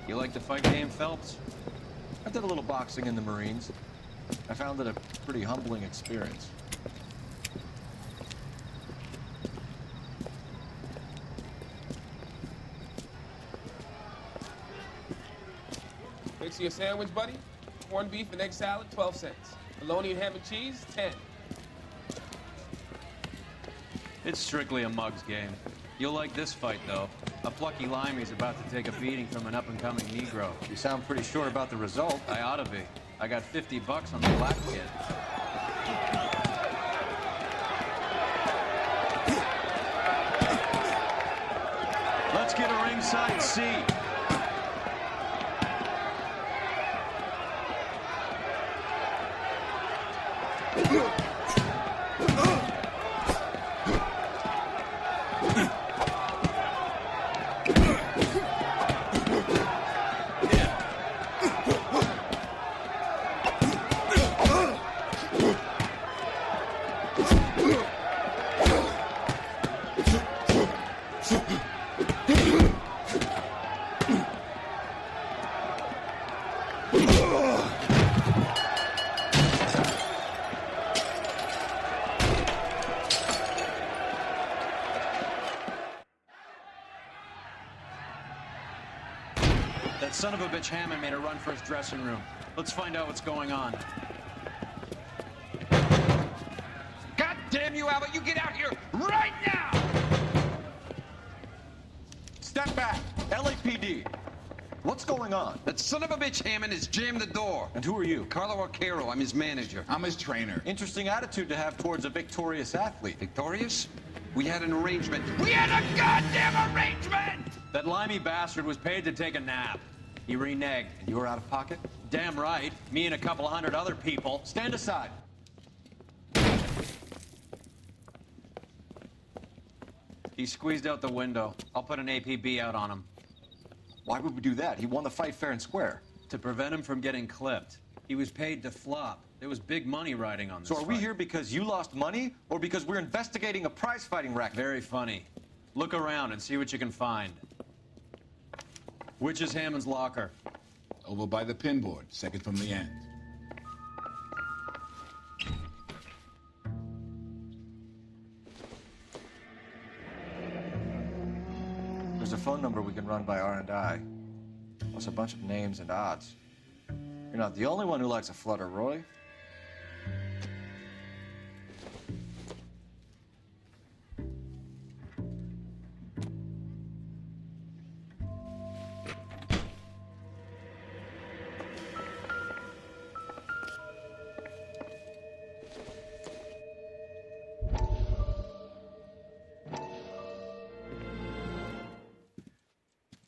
You like the fight game, Phelps? I did a little boxing in the Marines. I found it a pretty humbling experience. Fix you a sandwich, buddy? Corned beef and egg salad, 12 cents. Bologna and ham and cheese, 10. It's strictly a mug's game. You'll like this fight, though. A plucky limey's about to take a beating from an up-and-coming Negro. You sound pretty sure about the result. I ought to be. I got $50 on the black kid. Let's get a ringside seat. That son of a bitch Hammond made a run for his dressing room. Let's find out what's going on. God damn you, Albert! You get out here right now! Step back! LAPD! What's going on? That son of a bitch Hammond has jammed the door. And who are you? Carlo Arcaro, I'm his manager. I'm his trainer. Interesting attitude to have towards a victorious athlete. Victorious? We had an arrangement. We had a goddamn arrangement! That limey bastard was paid to take a nap. He reneged. And you were out of pocket? Damn right. Me and a couple hundred other people. Stand aside. He squeezed out the window. I'll put an APB out on him. Why would we do that? He won the fight fair and square. To prevent him from getting clipped. He was paid to flop. There was big money riding on this So are we fight. here because you lost money, or because we're investigating a prize-fighting racket? Very funny. Look around and see what you can find. Which is Hammond's locker? Over by the pinboard, second from the end. There's a phone number we can run by R&I. Plus a bunch of names and odds. You're not the only one who likes a flutter, Roy.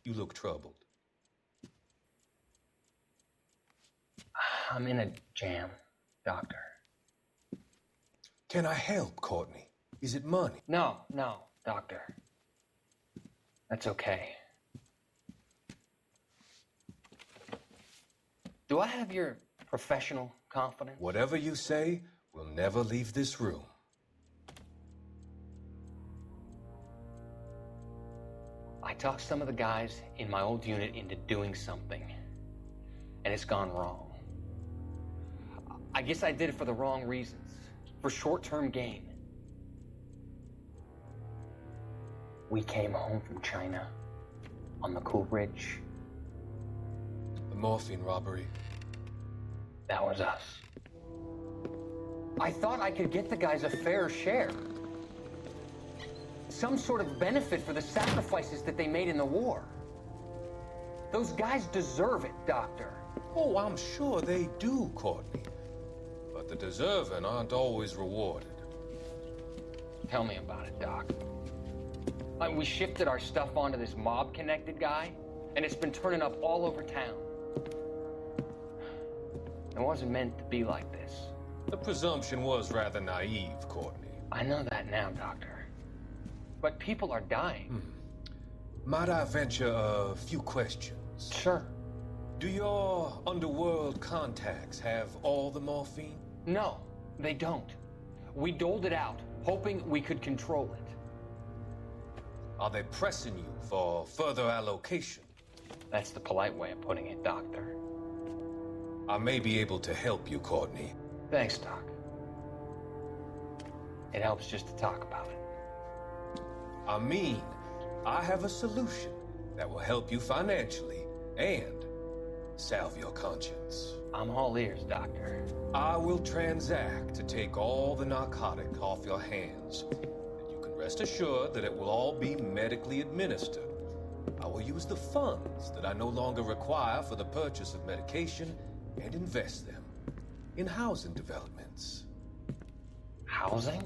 You look troubled. I'm in a jam, Doctor. Can I help, Courtney? Is it money? No, Doctor. That's okay. Do I have your professional confidence? Whatever you say, we'll never leave this room. I talked some of the guys in my old unit into doing something, and it's gone wrong. I guess I did it for the wrong reasons, for short-term gain. We came home from China on the Cool Ridge. The morphine robbery. That was us. I thought I could get the guys a fair share. some sort of benefit for the sacrifices that they made in the war. Those guys deserve it, Doctor. Oh, I'm sure they do, Courtney. But the deserving aren't always rewarded. Tell me about it, Doc. We shifted our stuff onto this mob-connected guy, and it's been turning up all over town. It wasn't meant to be like this. The presumption was rather naive, Courtney. I know that now, Doctor. But people are dying. Might I venture a few questions? Sure. Do your underworld contacts have all the morphine? No, they don't. We doled it out, hoping we could control it. Are they pressing you for further allocation? That's the polite way of putting it, Doctor. I may be able to help you, Courtney. Thanks, Doc. It helps just to talk about it. I mean, I have a solution that will help you financially and salve your conscience. I'm all ears, Doctor. I will transact to take all the narcotic off your hands. And you can rest assured that it will all be medically administered. I will use the funds that I no longer require for the purchase of medication and invest them in housing developments. Housing?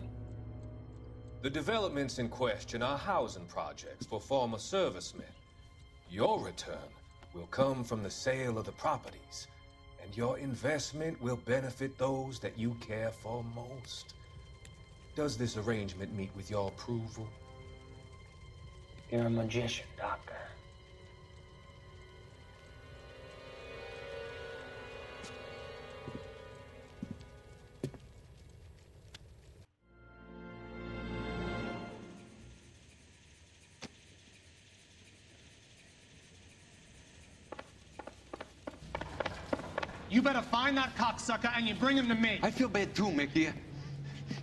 The developments in question are housing projects for former servicemen. Your return will come from the sale of the properties, and your investment will benefit those that you care for most. Does this arrangement meet with your approval? You're a magician, Doctor. You better find that cocksucker and you bring him to me. I feel bad too, Mickey.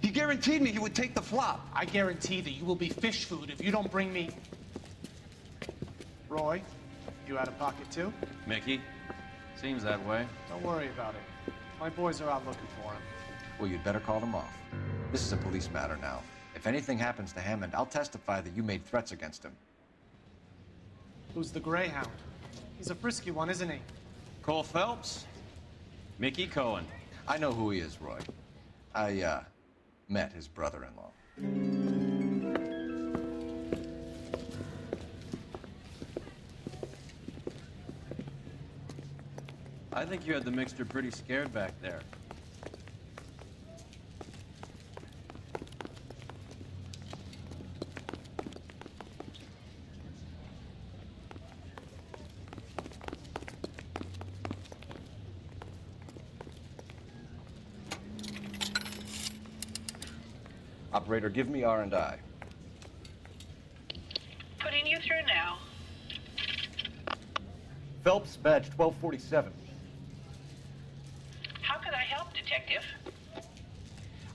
He guaranteed me he would take the flop. I guarantee that you will be fish food if you don't bring me... Roy, you out of pocket too? Mickey? Seems that way. Don't worry about it. My boys are out looking for him. Well, you'd better call them off. This is a police matter now. If anything happens to Hammond, I'll testify that you made threats against him. Who's the Greyhound? He's a frisky one, isn't he? Cole Phelps? Mickey Cohen. I know who he is, Roy. I, met his brother-in-law. I think you had the mixture pretty scared back there. Operator, give me R&I. Putting you through now. Phelps, badge 1247. How can I help, Detective?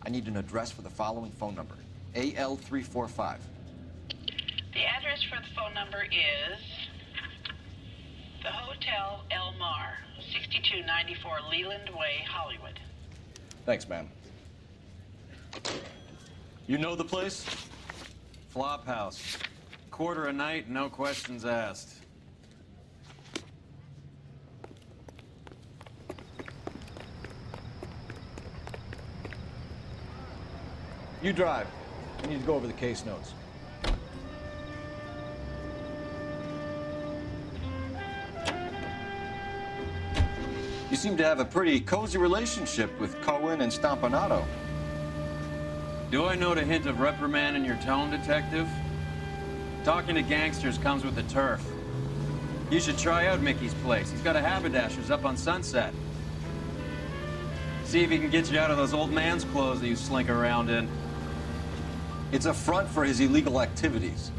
I need an address for the following phone number. AL345. The address for the phone number is the Hotel El Mar, 6294 Leland Way, Hollywood. Thanks, ma'am. You know the place? Flop house. Quarter a night, no questions asked. You drive. I need to go over the case notes. You seem to have a pretty cozy relationship with Cohen and Stompanato. Do I note a hint of reprimand in your tone, Detective? Talking to gangsters comes with the turf. You should try out Mickey's place. He's got a haberdasher's up on Sunset. See if he can get you out of those old man's clothes that you slink around in. It's a front for his illegal activities.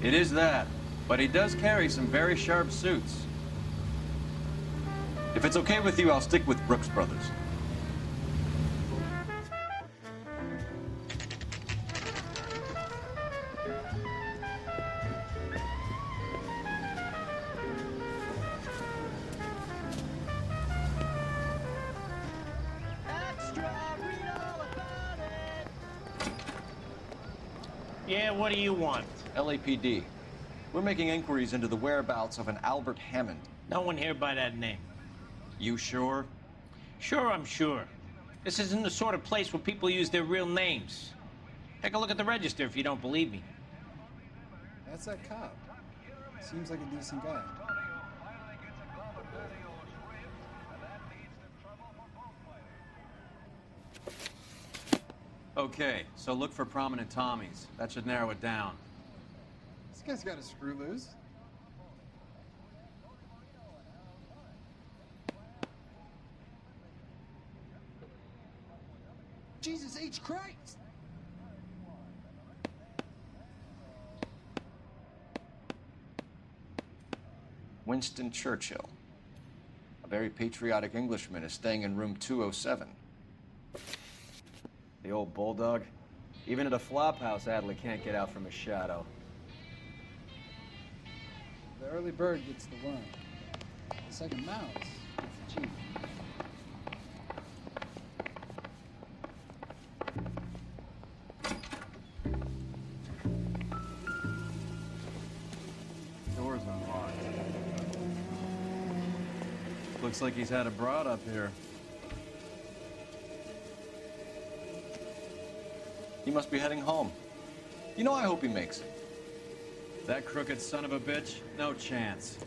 It is that, but he does carry some very sharp suits. If it's okay with you, I'll stick with Brooks Brothers. Yeah, what do you want? LAPD. We're making inquiries into the whereabouts of an Albert Hammond. No one here by that name. You sure? Sure, I'm sure. This isn't the sort of place where people use their real names. Take a look at the register if you don't believe me. That's that cop. Seems like a decent guy. Okay, so look for prominent Tommies. That should narrow it down. This guy's got a screw loose. Jesus H. Christ! Winston Churchill. A very patriotic Englishman is staying in room 207. The old bulldog. Even at a flophouse, Adley can't get out from his shadow. The early bird gets the worm. The second mouse gets the cheese. Door's unlocked. Looks like he's had a broad up here. He must be heading home. You know, I hope he makes it. That crooked son of a bitch? No chance.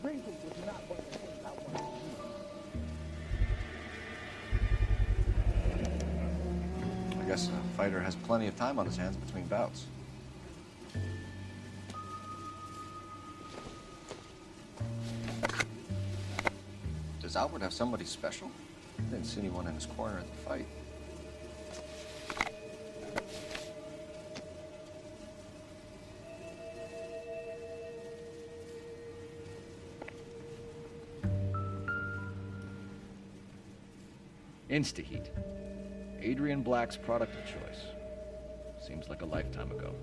I guess a fighter has plenty of time on his hands between bouts. Does Albert have somebody special? I didn't see anyone in his corner at the fight. Instaheat. Adrian Black's product of choice. Seems like a lifetime ago.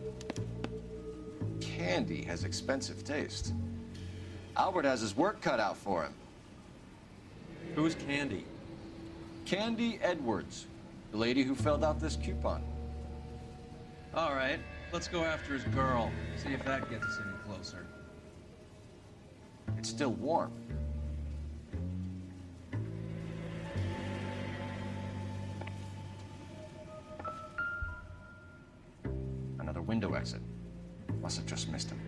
Candy has expensive taste. Albert has his work cut out for him. Who's Candy? Candy Edwards, the lady who filled out this coupon. All right, let's go after his girl. See if that gets us any closer. It's still warm. Another window exit. Must have just missed him.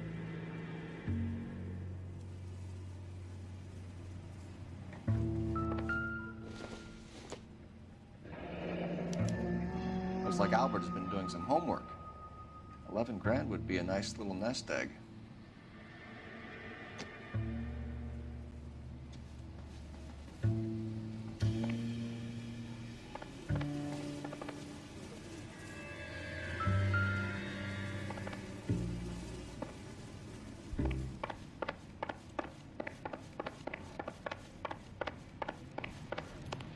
Looks like Albert has been doing some homework. 11 grand would be a nice little nest egg.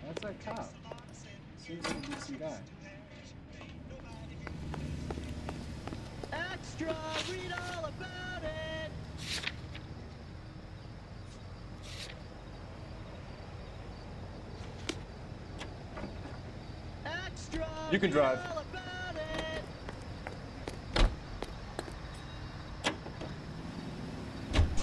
That's that cop. Seems like a decent guy. Extra, read all about it. Extra, You can drive. all about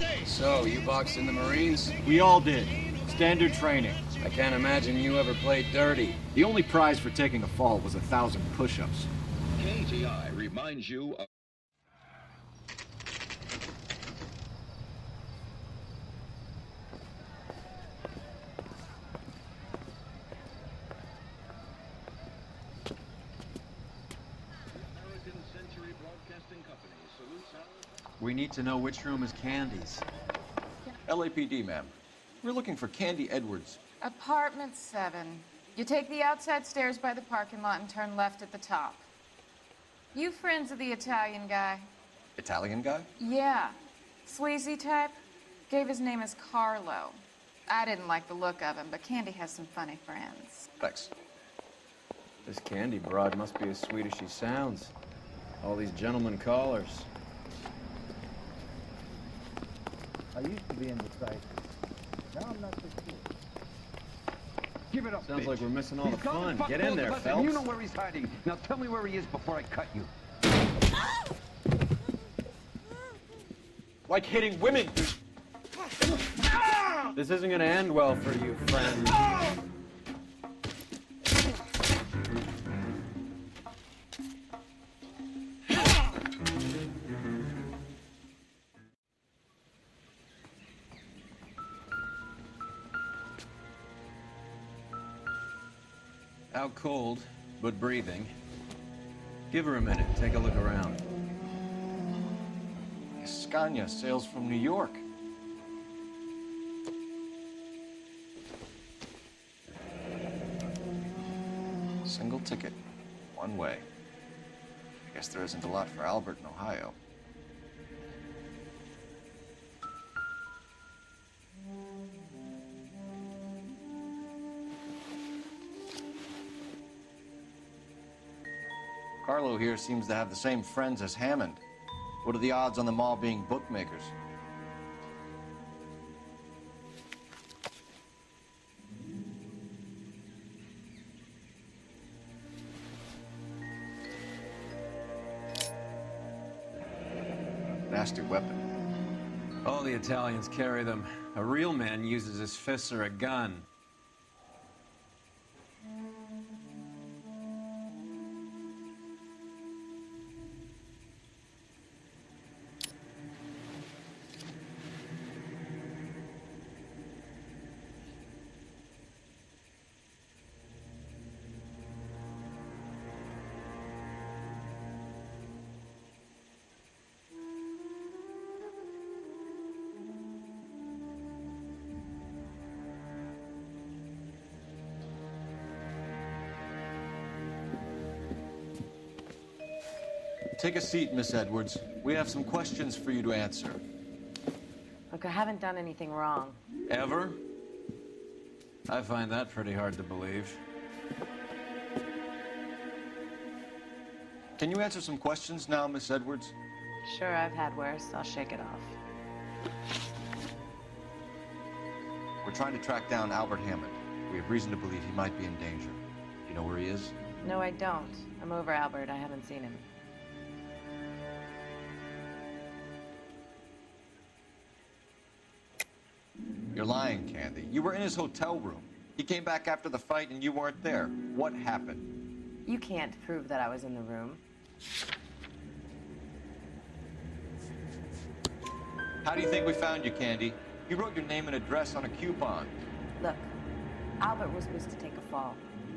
it. So, you boxed in the Marines? We all did. Standard training. I can't imagine you ever played dirty. The only prize for taking a fall was 1,000 push-ups. KTI reminds you of... We need to know which room is Candy's. LAPD, ma'am. We're looking for Candy Edwards. Apartment 7. You take the outside stairs by the parking lot and turn left at the top. You friends of the Italian guy? Italian guy? Yeah. Sleazy type? Gave his name as Carlo. I didn't like the look of him, but Candy has some funny friends. Thanks. This Candy broad must be as sweet as she sounds. All these gentlemen callers. I used to be indecisive. Now I'm not so sure. Give it up, Sounds bitch. like we're missing all the He's got fun. fucking Get in there, both of us, Phelps. and you know where he's hiding. Now tell me where he is before I cut you. Like hitting women. This isn't gonna end well for you, friend. Out cold, but breathing. Give her a minute, take a look around. Scania sails from New York. Single ticket, one way. I guess there isn't a lot for Albert in Ohio. Carlo here seems to have the same friends as Hammond. What are the odds on them all being bookmakers? Nasty weapon. All the Italians carry them. A real man uses his fists or a gun. Take a seat, Miss Edwards. We have some questions for you to answer. Look, I haven't done anything wrong. Ever? I find that pretty hard to believe. Can you answer some questions now, Miss Edwards? Sure, I've had worse. I'll shake it off. We're trying to track down Albert Hammond. We have reason to believe he might be in danger. Do you know where he is? No, I don't. I'm over Albert. I haven't seen him. You're lying, Candy. You were in his hotel room. He came back after the fight and you weren't there. What happened? You can't prove that I was in the room. How do you think we found you, Candy? You wrote your name and address on a coupon. Look, Albert was supposed to take a fall.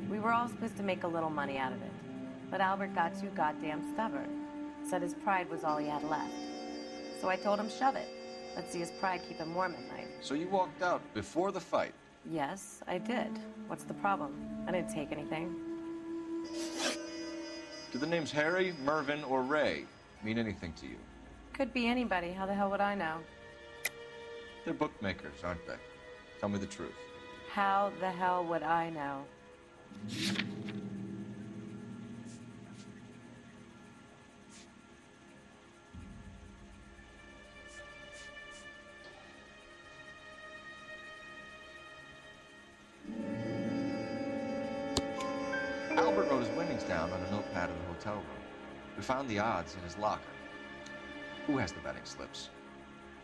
We were all supposed to make a little money out of it. But Albert got too goddamn stubborn. Said his pride was all he had left. So I told him, shove it. Let's see his pride keep him warm at night. So you walked out before the fight? Yes, I did. What's the problem? I didn't take anything. Do the names Harry, Mervyn, or Ray mean anything to you? Could be anybody. How the hell would I know? They're bookmakers, aren't they? Tell me the truth. How the hell would I know? Albert wrote his winnings down on a notepad in the hotel room. We found the odds in his locker. Who has the betting slips?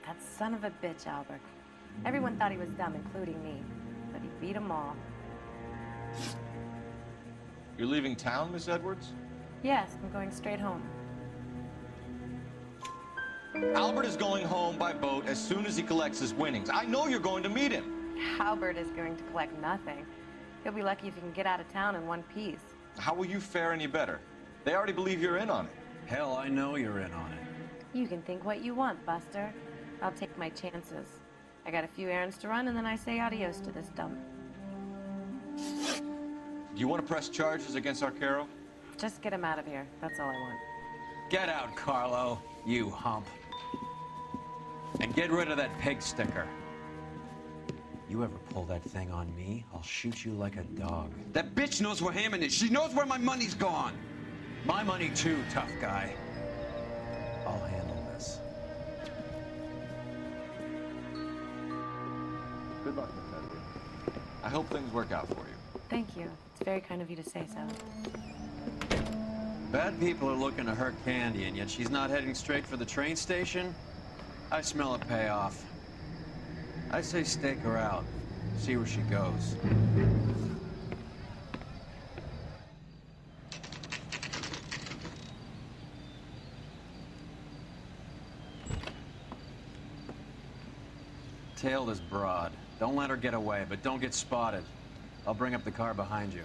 That son of a bitch, Albert. Everyone thought he was dumb, including me. But he beat them all. You're leaving town, Miss Edwards? Yes, I'm going straight home. Albert is going home by boat as soon as he collects his winnings. I know you're going to meet him. Albert is going to collect nothing. He'll be lucky if he can get out of town in one piece. How will you fare any better? They already believe you're in on it. Hell, I know you're in on it. You can think what you want, Buster. I'll take my chances. I got a few errands to run, and then I say adios to this dump. Do you want to press charges against Arcaro? Just get him out of here. That's all I want. Get out, Carlo, you hump. And get rid of that pig sticker. You ever pull that thing on me, I'll shoot you like a dog. That bitch knows where Hammond is. She knows where my money's gone. My money too, tough guy. I'll handle this. Good luck, Miss Edwards. I hope things work out for you. Thank you. It's very kind of you to say so. Bad people are looking to her Candy, and yet she's not heading straight for the train station? I smell a payoff. I say stake her out. See where she goes. Tail this broad. Don't let her get away, but don't get spotted. I'll bring up the car behind you.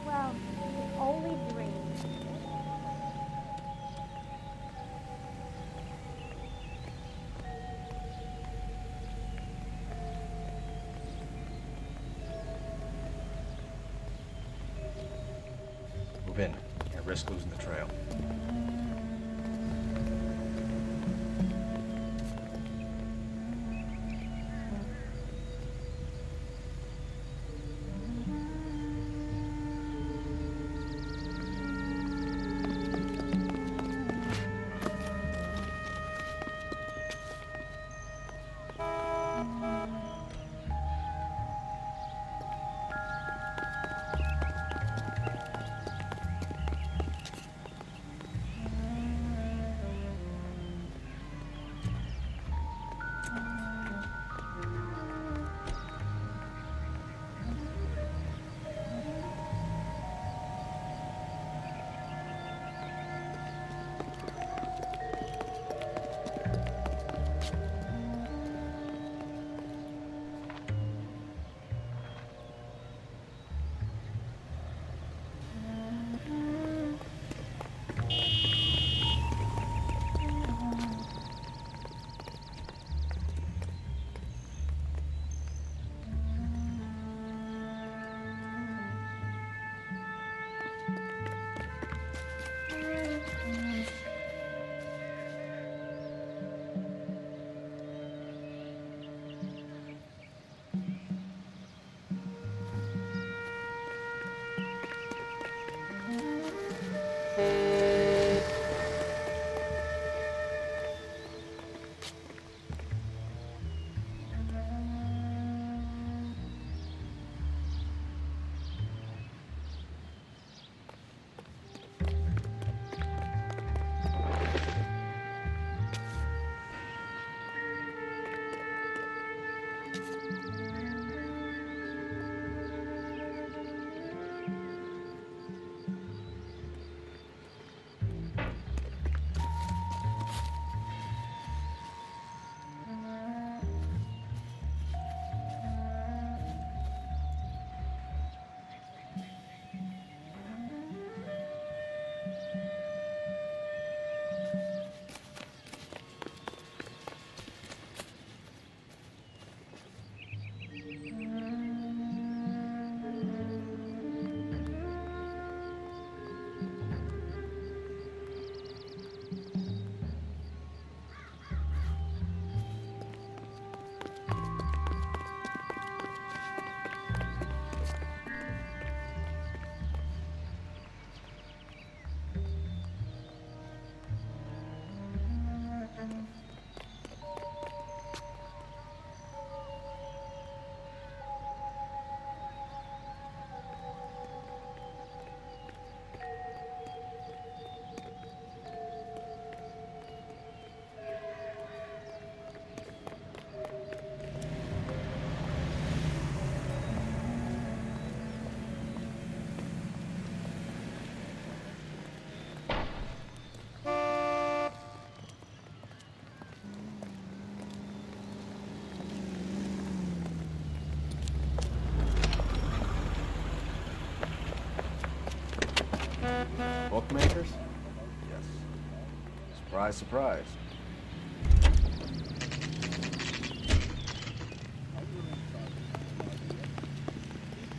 Well, we can only dream. Move in. Can't risk losing the trail. Bookmakers? Yes. Surprise, surprise.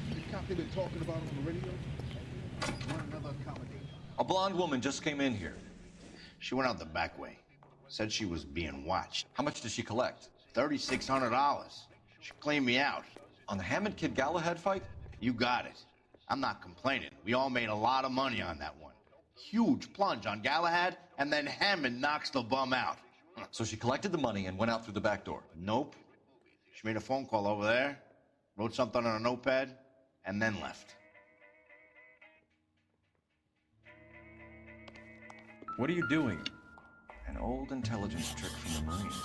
The cop they've been talking about on the radio? Want another accommodation. A blonde woman just came in here. She went out the back way. Said she was being watched. How much did she collect? $3,600. She cleaned me out. On the Hammond Kid Galahad fight? You got it. I'm not complaining. We all made a lot of money on that one. Huge plunge on Galahad, and then Hammond knocks the bum out. So she collected the money and went out through the back door? Nope. She made a phone call over there, wrote something on a notepad, and then left. What are you doing? An old intelligence trick from the Marines.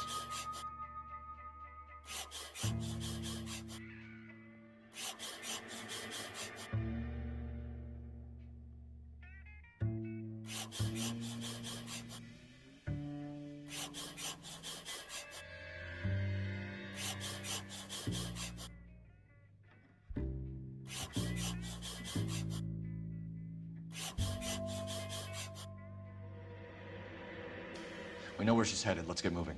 We know where she's headed. Let's get moving.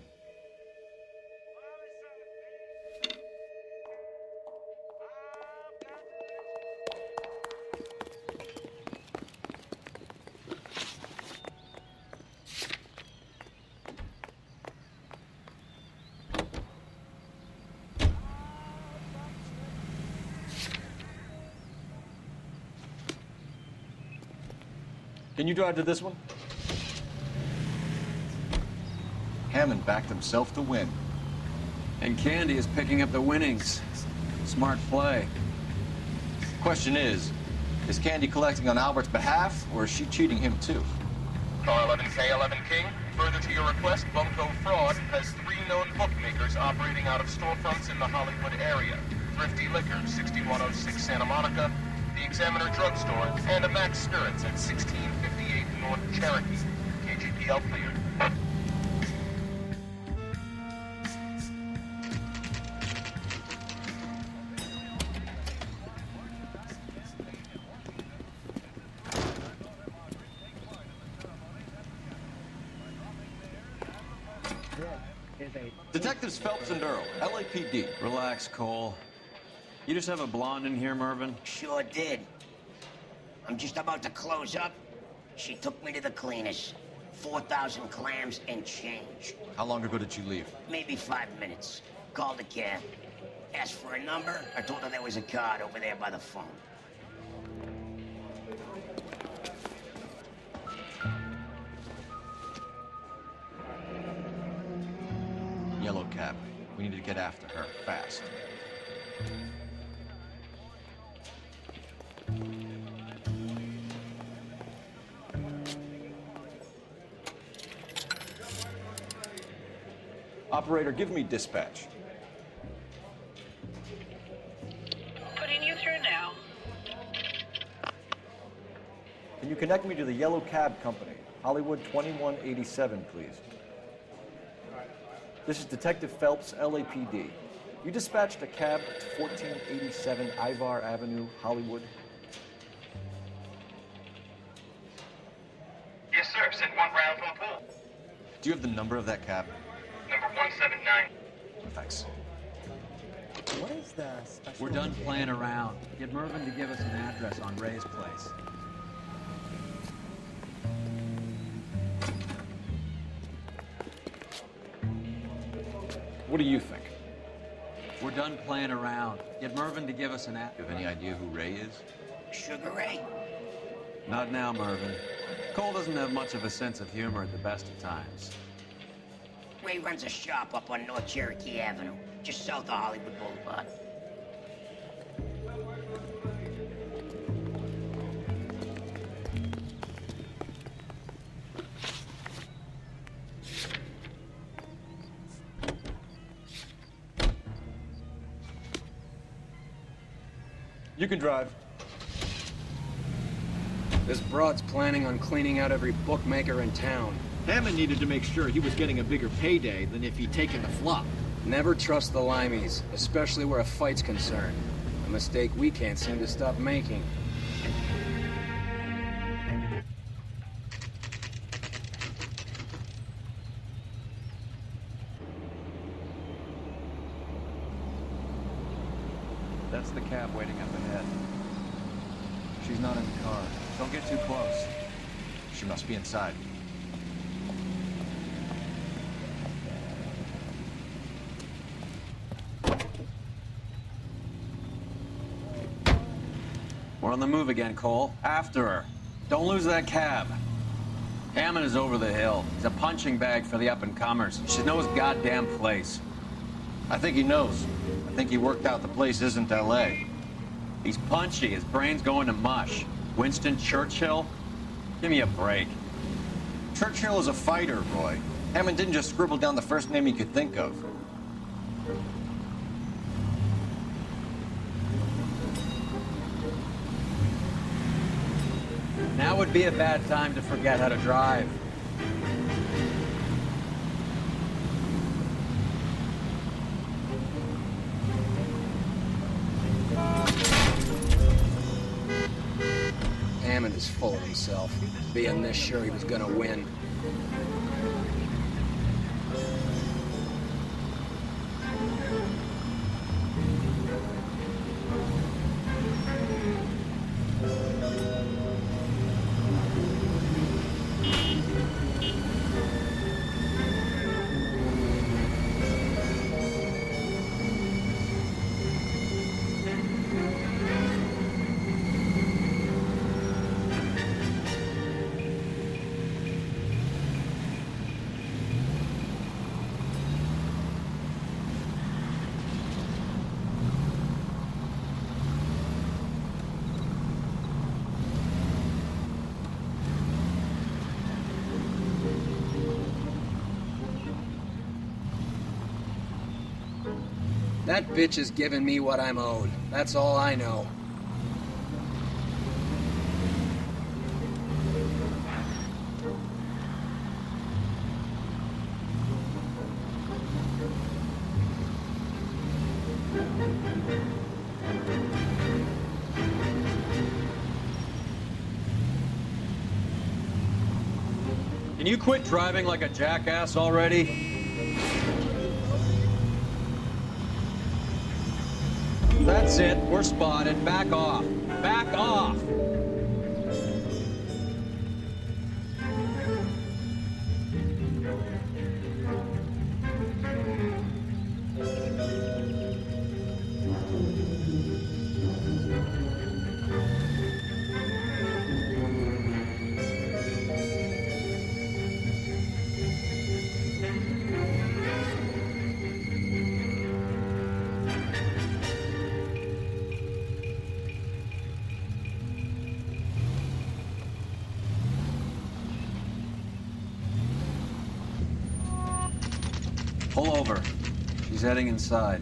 Can you drive to this one? Hammond backed himself to win. And Candy is picking up the winnings. Smart play. Question is Candy collecting on Albert's behalf, or is she cheating him too? Car 11K, 11 King. Further to your request, Bunko Fraud has 3 known bookmakers operating out of storefronts in the Hollywood area. Thrifty Liquor, 6106 Santa Monica, the Examiner Drugstore, and a Max Spirits at 1658 North Cherokee. KGPL cleared. Detectives Phelps and Earl, LAPD. Relax, Cole. You just have a blonde in here, Mervyn? Sure did. I'm just about to close up. She took me to the cleaners. 4,000 clams and change. How long ago did you leave? Maybe 5 minutes. Called a cab. Asked for a number. I told her there was a card over there by the phone. Yellow cab. We need to get after her, fast. Operator, give me dispatch. Putting you through now. Can you connect me to the Yellow Cab Company? Hollywood 2187, please. This is Detective Phelps, LAPD. You dispatched a cab to 1487 Ivar Avenue, Hollywood. Yes, sir. Sent 1 round from the pool. Do you have the number of that cab? Number 179. Thanks. What is the special? We're done playing around. Get Mervyn to give us an address on Ray's place. What do you think? We're done playing around. Get Mervyn to give us an address. You have any idea who Ray is? Sugar Ray? Not now, Mervyn. Cole doesn't have much of a sense of humor at the best of times. Ray runs a shop up on North Cherokee Avenue, just south of Hollywood Boulevard. You can drive. This broad's planning on cleaning out every bookmaker in town. Hammond needed to make sure he was getting a bigger payday than if he'd taken the flop. Never trust the limeys, especially where a fight's concerned. A mistake we can't seem to stop making. the cab waiting up ahead. She's not in the car. Don't get too close. She must be inside. We're on the move again, Cole. After her. Don't lose that cab. Hammond is over the hill. He's a punching bag for the up-and-comers. You should know his goddamn place. I think he knows. I think he worked out the place isn't L.A. He's punchy. His brain's going to mush. Winston Churchill? Give me a break. Churchill is a fighter, Roy. Hammond didn't just scribble down the first name he could think of. Now would be a bad time to forget how to drive. Hammond is full of himself, being this sure he was gonna win. That bitch is giving me what I'm owed. That's all I know. Can you quit driving like a jackass already? That's it. We're spotted. Back off. Back off! Pull over. She's heading inside.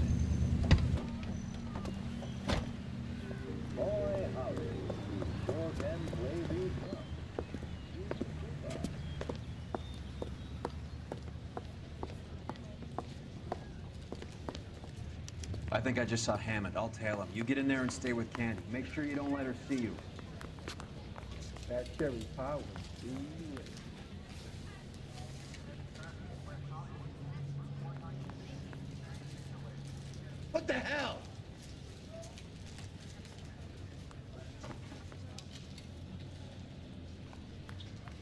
I think I just saw Hammond. I'll tail him. You get in there and stay with Candy. Make sure you don't let her see you. That cherry power. What the hell?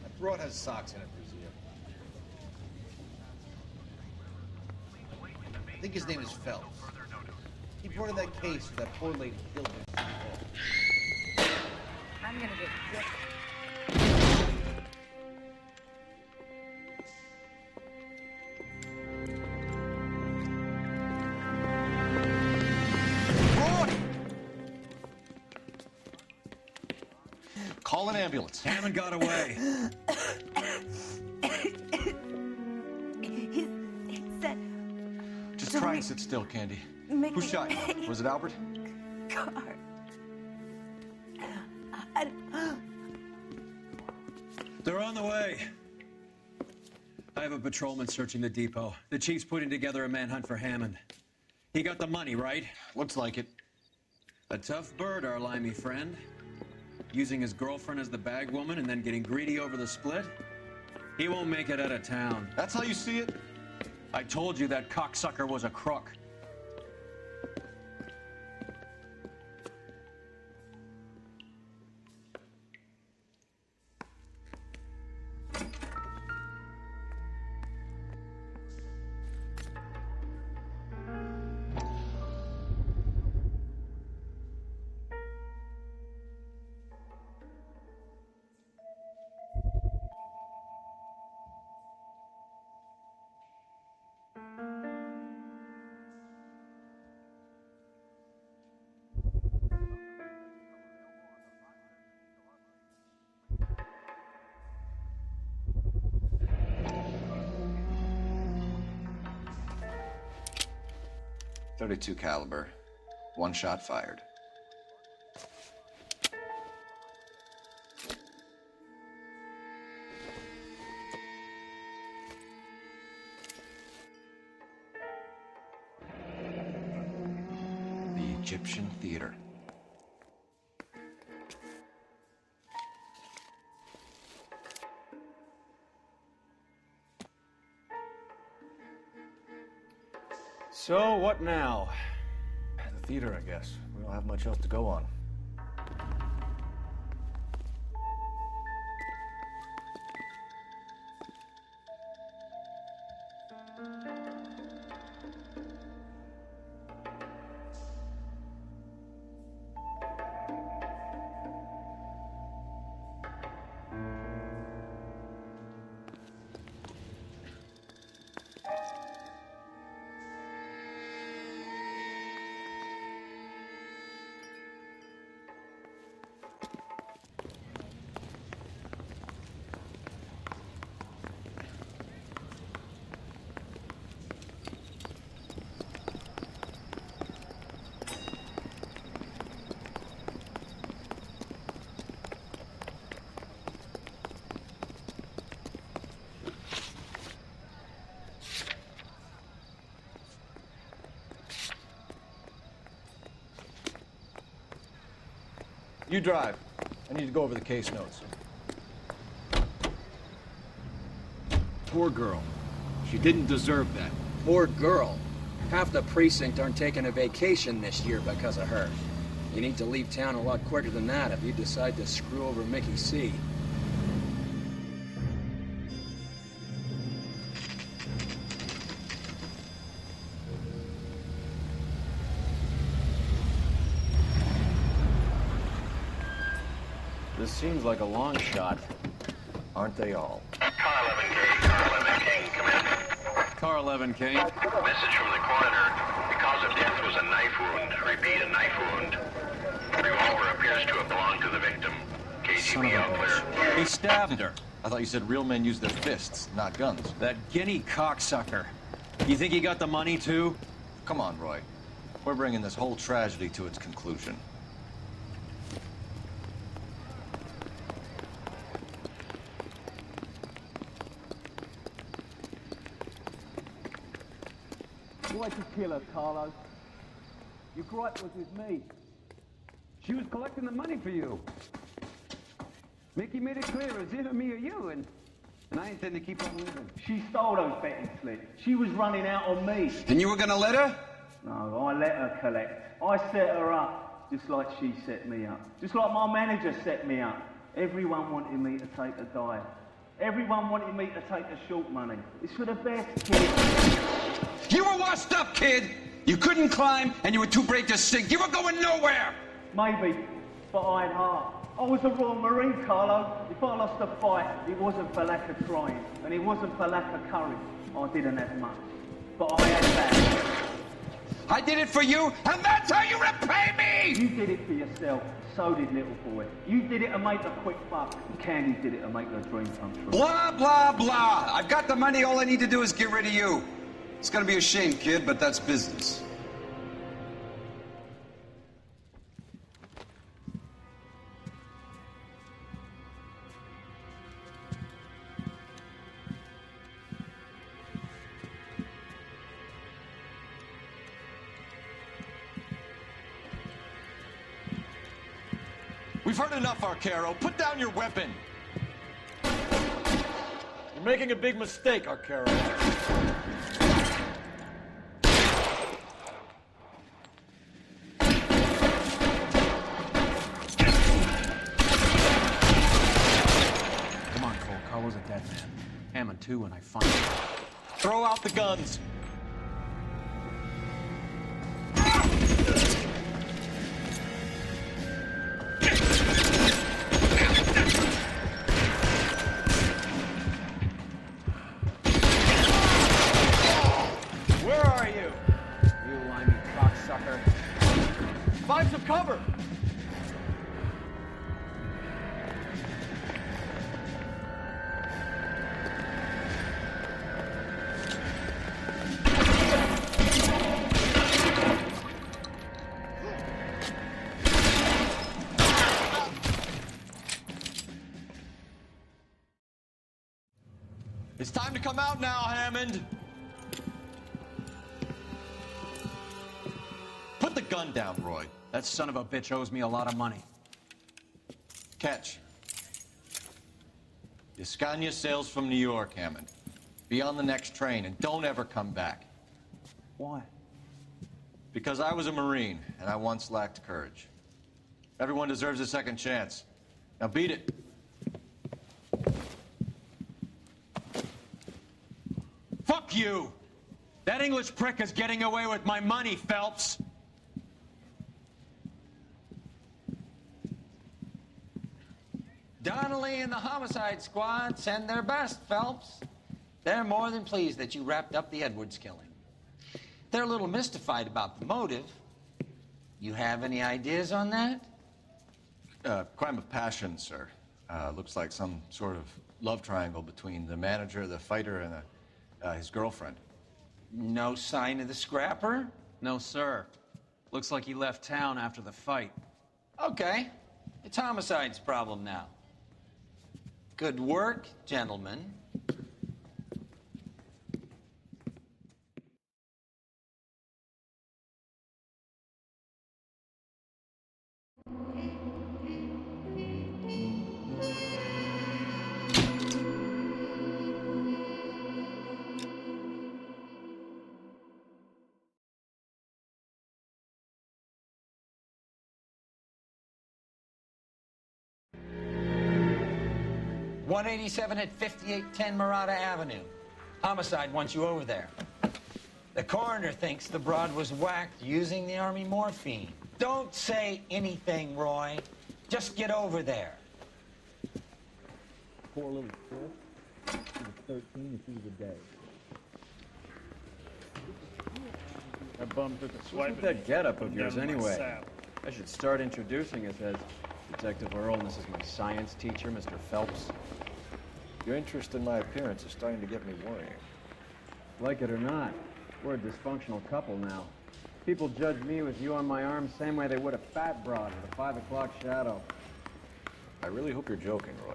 That broad has socks in it, Brazil. I think his name is Phelps. He brought in that case for that poor lady killed him. I'm gonna get sick. Call an ambulance. Hammond got away. He said... Just try and sit still, Candy. Who shot you? Was it Albert? Car. They're on the way. I have a patrolman searching the depot. The chief's putting together a manhunt for Hammond. He got the money, right? Looks like it. A tough bird, our limey friend. Using his girlfriend as the bag woman and then getting greedy over the split. He won't make it out of town. That's how you see it? I told you that cocksucker was a crook. .32 caliber. 1 shot fired. The Egyptian Theater. So, what now? The theater, I guess. We don't have much else to go on. You drive. I need to go over the case notes. Poor girl. She didn't deserve that. Poor girl. Half the precinct aren't taking a vacation this year because of her. You need to leave town a lot quicker than that if you decide to screw over Mickey C. This seems like a long shot. Aren't they all? Car 11K, Car 11 King, come in. Car 11 King. Message from the coroner. The cause of death was a knife wound. Repeat, a knife wound. Revolver appears to have belonged to the victim. KGB out clear. He stabbed her. I thought you said real men use their fists, not guns. That guinea cocksucker. You think he got the money, too? Come on, Roy. We're bringing this whole tragedy to its conclusion. Why'd you kill her, Carlo? Your gripe was with me. She was collecting the money for you. Mickey made it clear it was either me or you, and I intend to keep on living. She stole those betting slips. She was running out on me. And you were gonna let her? No, I let her collect. I set her up, just like she set me up. Just like my manager set me up. Everyone wanted me to take a dive. Everyone wanted me to take the short money. It's for the best, kid. You were washed up, kid! You couldn't climb, and you were too brave to sink. You were going nowhere! Maybe, but I had heart. I was a Royal Marine, Carlo. If I lost a fight, it wasn't for lack of trying, and it wasn't for lack of courage. I didn't have much, but I had that. I did it for you, and that's how you repay me! You did it for yourself. So did little boy. You did it to make a quick buck. And Candy did it to make her dream come true. Blah, blah, blah. I've got the money. All I need to do is get rid of you. It's gonna be a shame, kid, but that's business. We've heard enough, Arcaro. Put down your weapon. You're making a big mistake, Arcaro. Come on, Cole. Carlo's a dead man. Hammond, too, when I find him. Throw out the guns. Find some cover! It's time to come out now, Hammond! Put the gun down, Roy. That son of a bitch owes me a lot of money. Catch. Yascania sails from New York, Hammond. Be on the next train and don't ever come back. Why? Because I was a Marine, and I once lacked courage. Everyone deserves a second chance. Now beat it. Fuck you! That English prick is getting away with my money, Phelps! Donnelly and the homicide squad send their best, Phelps. They're more than pleased that you wrapped up the Edwards killing. They're a little mystified about the motive. You have any ideas on that? Crime of passion, sir. Looks like some sort of love triangle between the manager, the fighter, and his girlfriend. No sign of the scrapper? No, sir. Looks like he left town after the fight. Okay. It's homicide's problem now. Good work, gentlemen. .187 at 5810 Murata Avenue. Homicide wants you over there. The coroner thinks the broad was whacked using the Army morphine. Don't say anything, Roy. Just get over there. Poor little Chris. He was 13 if he was a day. That bum took a What's swipe with at that me. getup of Down yours my anyway? saddle. I should start introducing us as Detective Earl, and this is my science teacher, Mr. Phelps. Your interest in my appearance is starting to get me worrying. Like it or not, we're a dysfunctional couple now. People judge me with you on my arm same way they would a fat broad with a 5 o'clock shadow. I really hope you're joking, Roy.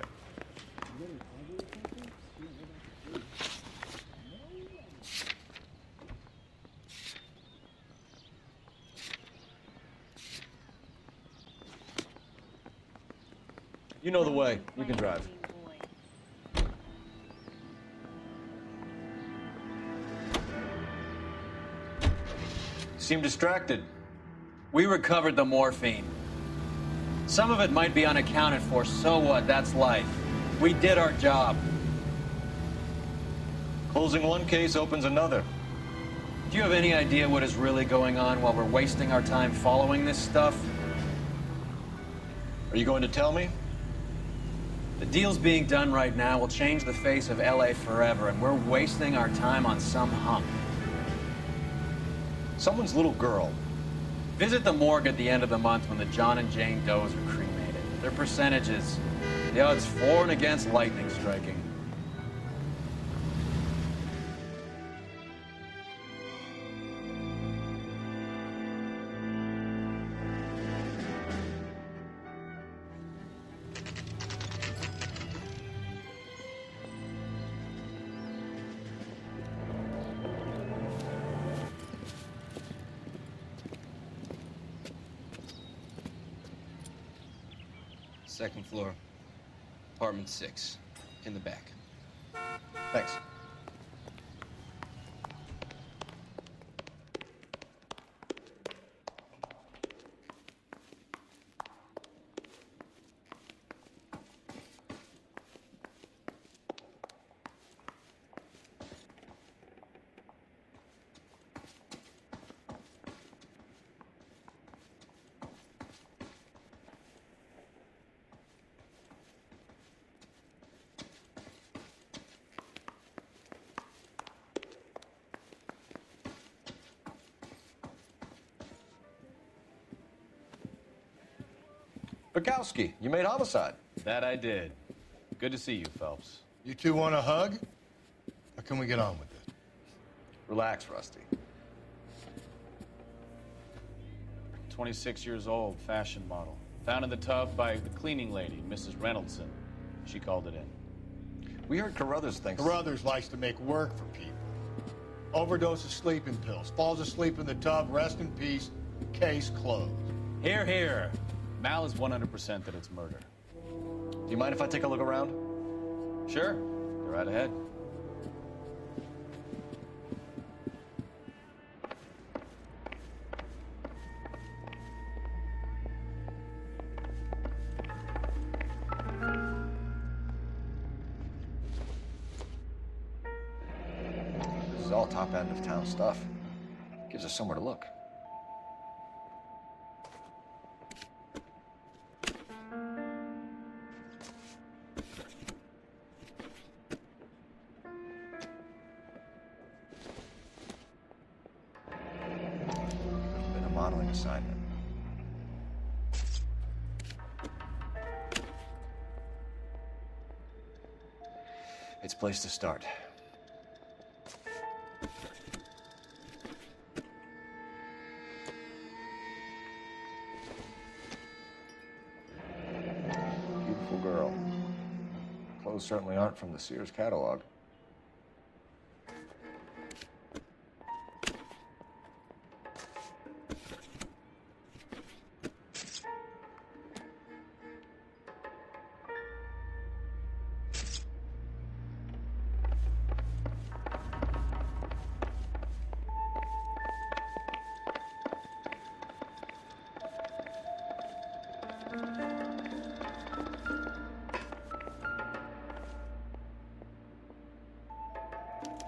You know the way. You can drive. Seem distracted. We recovered the morphine. Some of it might be unaccounted for, so what? That's life. We did our job. Closing one case opens another. Do you have any idea what is really going on while we're wasting our time following this stuff? Are you going to tell me? The deals being done right now will change the face of LA forever, and we're wasting our time on some hunk. Someone's little girl. Visit the morgue at the end of the month when the John and Jane Does are cremated. Their percentages, the odds for and against lightning striking. Second floor, apartment 6, in the back. Thanks. Bukowski, you made homicide. That I did. Good to see you, Phelps. You two want a hug? Or can we get on with it? Relax, Rusty. 26 years old, fashion model. Found in the tub by the cleaning lady, Mrs. Reynoldson. She called it in. We heard Carruthers thinks... Carruthers likes to make work for people. Overdose of sleeping pills, falls asleep in the tub, rest in peace, case closed. Here, here. Mal is 100% that it's murder. Do you mind if I take a look around? Sure. Go right ahead. This is all top end of town stuff. Gives us somewhere to look. Been a modeling assignment. It's a place to start. Beautiful girl. Clothes certainly aren't from the Sears catalog.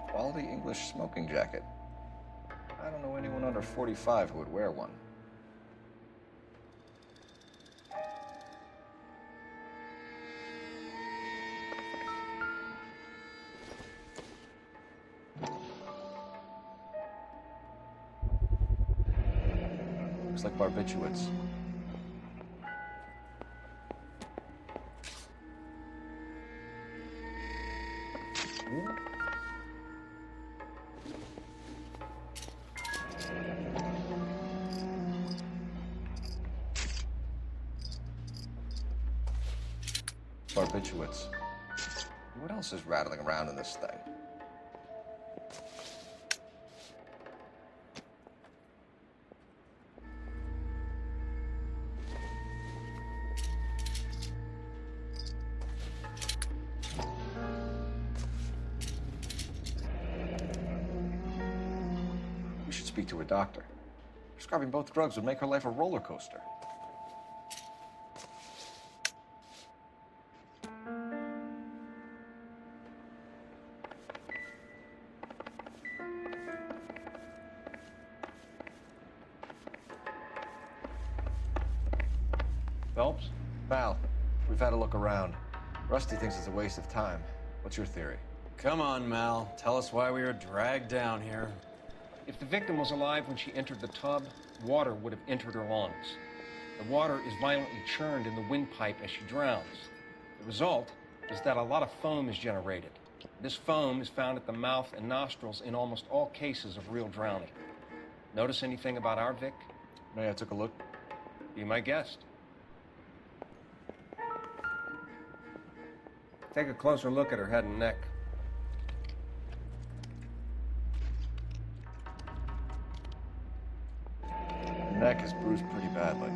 Quality English smoking jacket. I don't know anyone under 45 who would wear one. Looks like barbiturates. Barbiturates. What else is rattling around in this thing? We should speak to a doctor. Prescribing both drugs would make her life a roller coaster. Phelps? Val, we've had a look around. Rusty thinks it's a waste of time. What's your theory? Come on, Mal. Tell us why we were dragged down here. If the victim was alive when she entered the tub, water would have entered her lungs. The water is violently churned in the windpipe as she drowns. The result is that a lot of foam is generated. This foam is found at the mouth and nostrils in almost all cases of real drowning. Notice anything about our Vic? May I took a look? Be my guest. Take a closer look at her head and neck. Her neck is bruised pretty badly.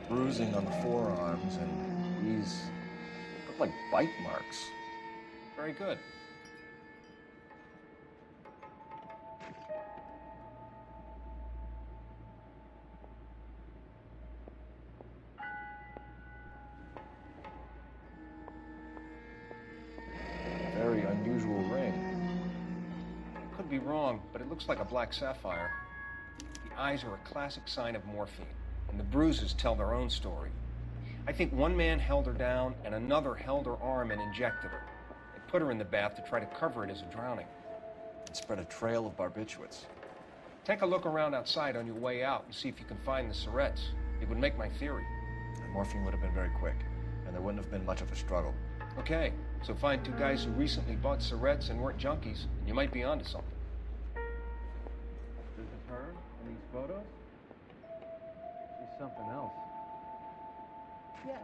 Bruising on the forearms, and these look like bite marks. Very good. Very unusual ring. I could be wrong, but it looks like a black sapphire. The eyes are a classic sign of morphine, and the bruises tell their own story. I think one man held her down and another held her arm and injected her. They put her in the bath to try to cover it as a drowning. And spread a trail of barbiturates. Take a look around outside on your way out and see if you can find the syrettes. It would make my theory. And morphine would have been very quick. and there wouldn't have been much of a struggle. Okay, so find two guys who recently bought cigarettes and weren't junkies, and you might be onto something. This is her in these photos? She's something else. Yes.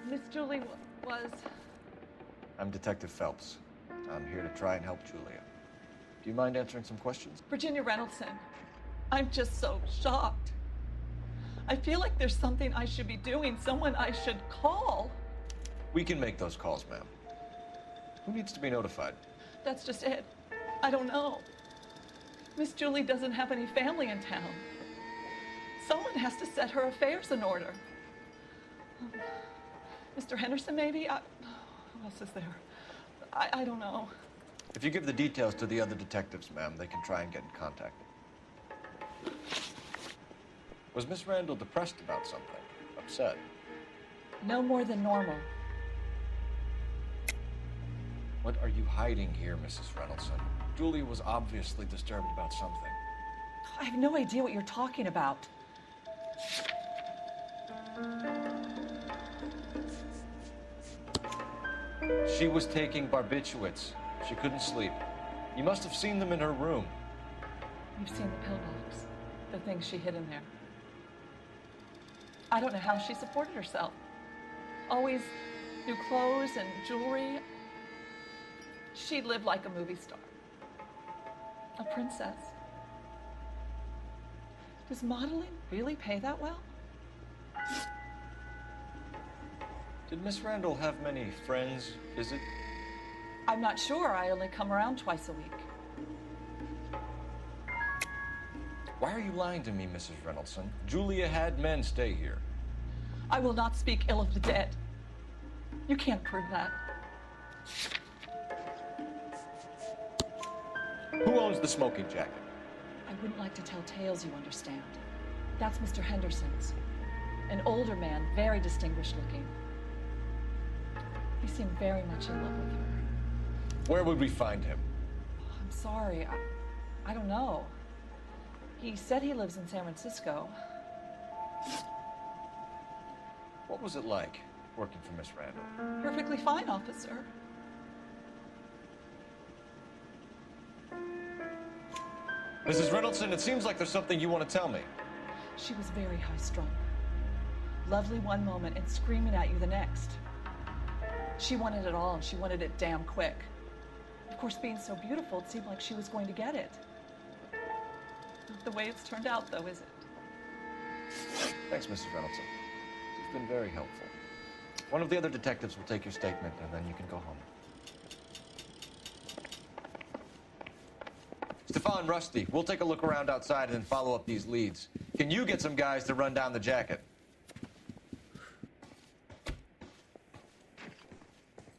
Miss Julie was... I'm Detective Phelps. I'm here to try and help Julia. Do you mind answering some questions? Virginia Reynoldson. I'm just so shocked. I feel like there's something I should be doing, someone I should call. We can make those calls, ma'am. Who needs to be notified? That's just it. I don't know. Miss Julie doesn't have any family in town. Someone has to set her affairs in order. Mr. Henderson, maybe? Who else is there? I don't know. If you give the details to the other detectives, ma'am, they can try and get in contact. Was Miss Randall depressed about something? Upset? No more than normal. What are you hiding here, Mrs. Reynoldson? Julia was obviously disturbed about something. I have no idea what you're talking about. She was taking barbiturates. She couldn't sleep. You must have seen them in her room. You've seen the pillbox, the things she hid in there. I don't know how she supported herself. Always new clothes and jewelry. She lived like a movie star. A princess. Does modeling really pay that well? Did Miss Randall have many friends visit? I'm not sure. I only come around twice a week. Why are you lying to me, Mrs. Reynoldson? Julia had men stay here. I will not speak ill of the dead. You can't prove that. Who owns the smoking jacket? I wouldn't like to tell tales, you understand. That's Mr. Henderson's. An older man, very distinguished looking. He seemed very much in love with her. Where would we find him? I'm sorry, I don't know. He said he lives in San Francisco. What was it like working for Miss Randall? Perfectly fine, officer. Mrs. Reynoldson, it seems like there's something you want to tell me. She was very high-strung. Lovely one moment and screaming at you the next. She wanted it all, and she wanted it damn quick. Of course, being so beautiful, it seemed like she was going to get it. Not the way it's turned out, though, is it? Thanks, Mrs. Reynoldson. You've been very helpful. One of the other detectives will take your statement, and then you can go home. Stefan, Rusty, we'll take a look around outside and then follow up these leads. Can you get some guys to run down the jacket?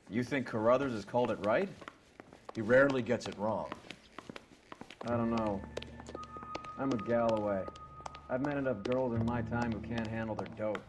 You think Carruthers has called it right? He rarely gets it wrong. I don't know. I'm a Galloway. I've met enough girls in my time who can't handle their dope.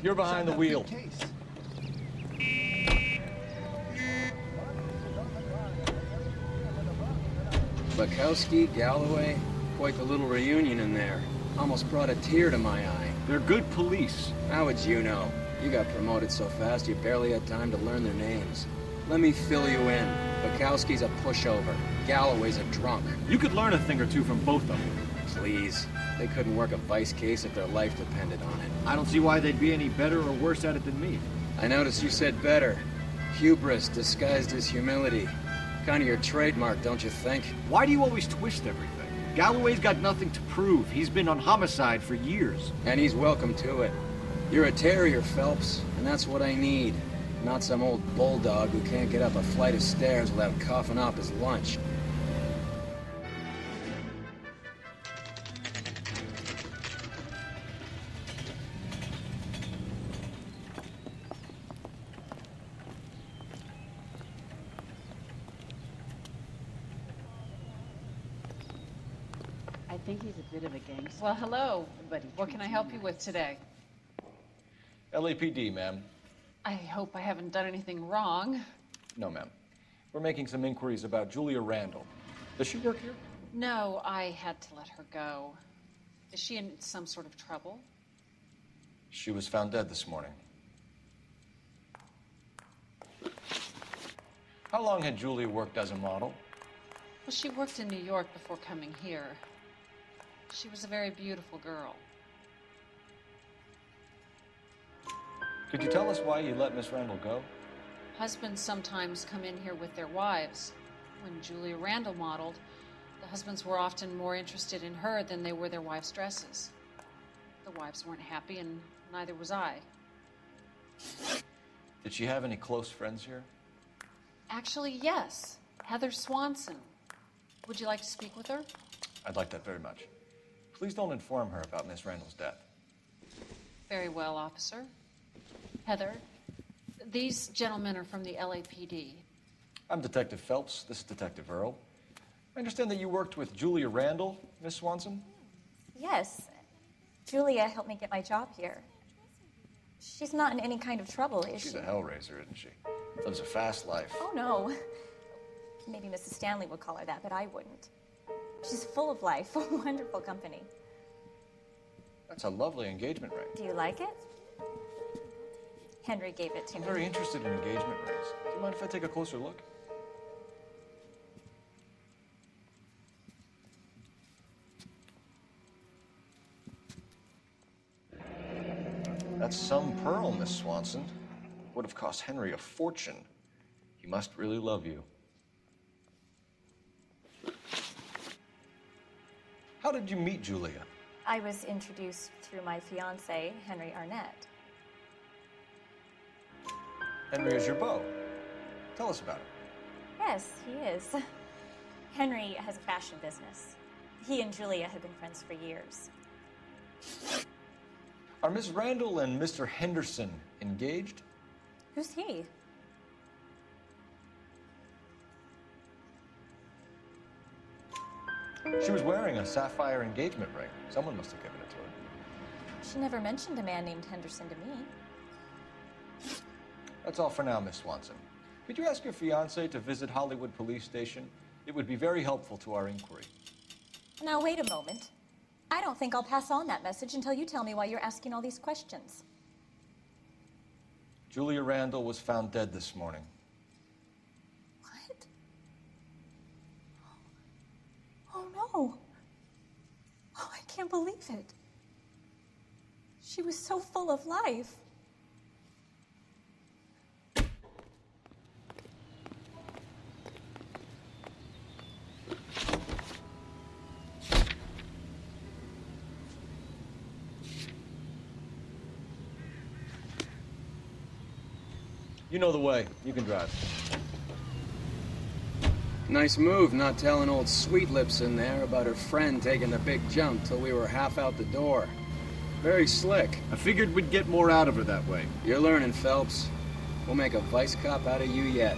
You're behind the wheel. Bukowski, Galloway, quite the little reunion in there. Almost brought a tear to my eye. They're good police. How would you know? You got promoted so fast you barely had time to learn their names. Let me fill you in. Bukowski's a pushover. Galloway's a drunk. You could learn a thing or two from both of them. Please. They couldn't work a vice case if their life depended on it. I don't see why they'd be any better or worse at it than me. I noticed you said better. Hubris disguised as humility. Kind of your trademark, don't you think? Why do you always twist everything? Galloway's got nothing to prove. He's been on homicide for years. And he's welcome to it. You're a terrier, Phelps, and that's what I need. Not some old bulldog who can't get up a flight of stairs without coughing off his lunch. think he's a bit of a gangster. Well, hello. What can I help you with today? LAPD, ma'am. I hope I haven't done anything wrong. No, ma'am. We're making some inquiries about Julia Randall. Does she work here? No, I had to let her go. Is she in some sort of trouble? She was found dead this morning. How long had Julia worked as a model? Well, she worked in New York before coming here. She was a very beautiful girl. Could you tell us why you let Miss Randall go? Husbands sometimes come in here with their wives. When Julia Randall modeled, the husbands were often more interested in her than they were their wives' dresses. The wives weren't happy, and neither was I. Did she have any close friends here? Actually, yes. Heather Swanson. Would you like to speak with her? I'd like that very much. Please don't inform her about Miss Randall's death. Very well, officer. Heather, these gentlemen are from the LAPD. I'm Detective Phelps. This is Detective Earl. I understand that you worked with Julia Randall, Miss Swanson? Yes. Julia helped me get my job here. She's not in any kind of trouble, is she? She's a hellraiser, isn't she? Lives a fast life. Oh, no. Maybe Mrs. Stanley would call her that, but I wouldn't. She's full of life, a wonderful company. That's a lovely engagement ring. Do you like it? Henry gave it to I'm me. very interested in engagement rings. Do you mind if I take a closer look? That's some pearl, Miss Swanson. Would have cost Henry a fortune. He must really love you. How did you meet Julia? I was introduced through my fiancé, Henry Arnett. Henry is your beau. Tell us about it. Yes, he is. Henry has a fashion business. He and Julia have been friends for years. Are Miss Randall and Mr. Henderson engaged? Who's he? She was wearing a sapphire engagement ring. Someone must have given it to her. She never mentioned a man named Henderson to me. That's all for now, Miss Swanson. Could you ask your fiancé to visit Hollywood Police Station? It would be very helpful to our inquiry. Now, wait a moment. I don't think I'll pass on that message until you tell me why you're asking all these questions. Julia Randall was found dead this morning. What? Oh, no. Oh, I can't believe it. She was so full of life. You know the way. You can drive. Nice move not telling old Sweet Lips in there about her friend taking the big jump till we were half out the door. Very slick. I figured we'd get more out of her that way. You're learning, Phelps. We'll make a vice cop out of you yet.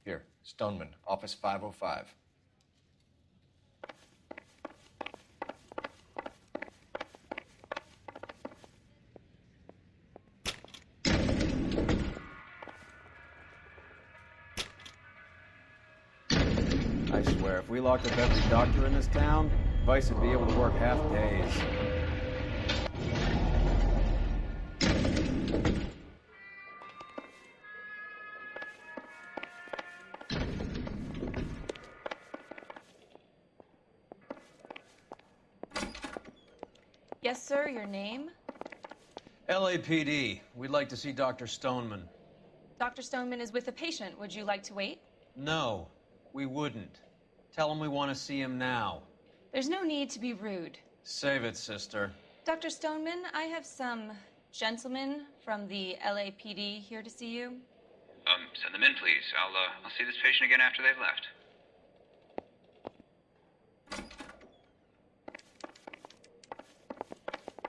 Here, Stoneman, office 505. I swear, if we locked up every doctor in this town, Vice would be able to work half days. Yes, sir, your name? LAPD. We'd like to see Dr. Stoneman. Dr. Stoneman is with a patient. Would you like to wait? No, we wouldn't. Tell him we want to see him now. There's no need to be rude. Save it, sister. Dr. Stoneman, I have some gentlemen from the LAPD here to see you. Send them in, please. I'll see this patient again after they've left.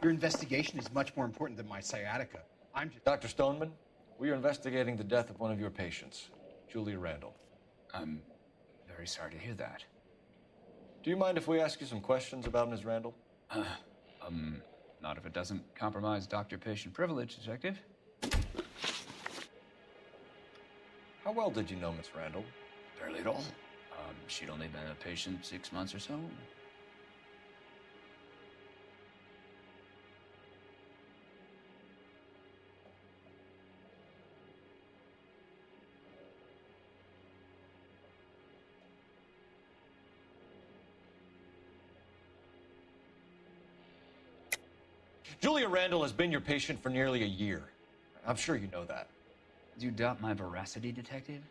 Your investigation is much more important than my sciatica. I'm just... Dr. Stoneman, we are investigating the death of one of your patients, Julia Randall. I'm very sorry to hear that. Do you mind if we ask you some questions about Ms. Randall? Not if it doesn't compromise doctor-patient privilege, Detective. How well did you know Miss Randall? Barely at all. She'd only been a patient 6 months or so. Julia Randall has been your patient for nearly a year. I'm sure you know that. Do you doubt my veracity, Detective?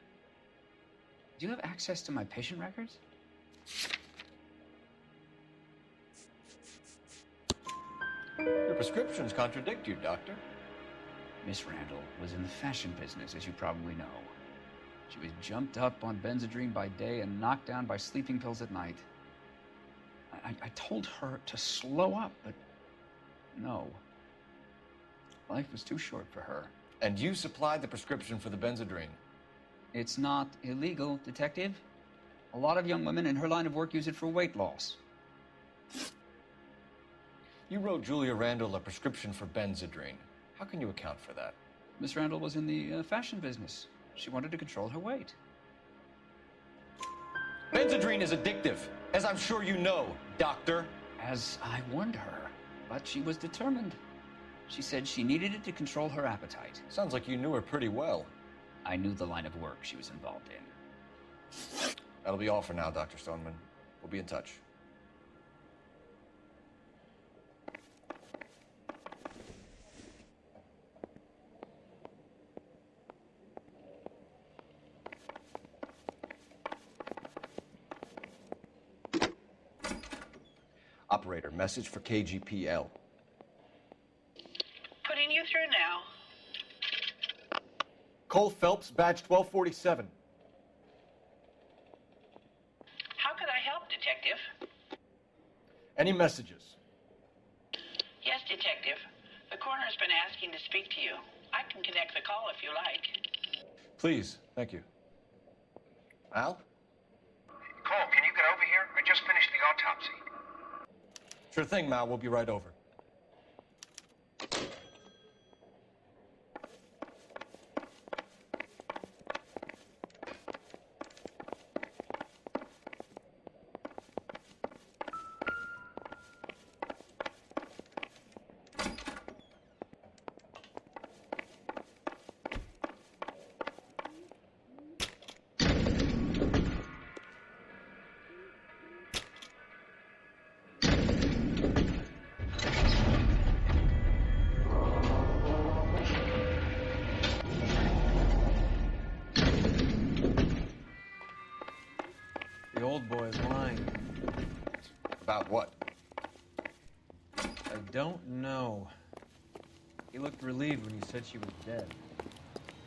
Do you have access to my patient records? Your prescriptions contradict you, Doctor. Miss Randall was in the fashion business, as you probably know. She was jumped up on Benzedrine by day and knocked down by sleeping pills at night. I told her to slow up, but no. Life was too short for her. And you supplied the prescription for the Benzedrine? It's not illegal, Detective. A lot of young women in her line of work use it for weight loss. You wrote Julia Randall a prescription for Benzedrine. How can you account for that? Miss Randall was in the fashion business. She wanted to control her weight. Benzedrine is addictive, as I'm sure you know, Doctor. As I warned her, but she was determined. She said she needed it to control her appetite. Sounds like you knew her pretty well. I knew the line of work she was involved in. That'll be all for now, Dr. Stoneman. We'll be in touch. Operator, message for KGPL. Putting you through now. Cole Phelps, badge 1247. How could I help, Detective? Any messages? Yes, Detective. The coroner's been asking to speak to you. I can connect the call if you like. Please, thank you. Al? Cole, can you get over here? I just finished the autopsy. Sure thing, Mal. We'll be right over. The old boy's lying. About what? I don't know. He looked relieved when you said she was dead.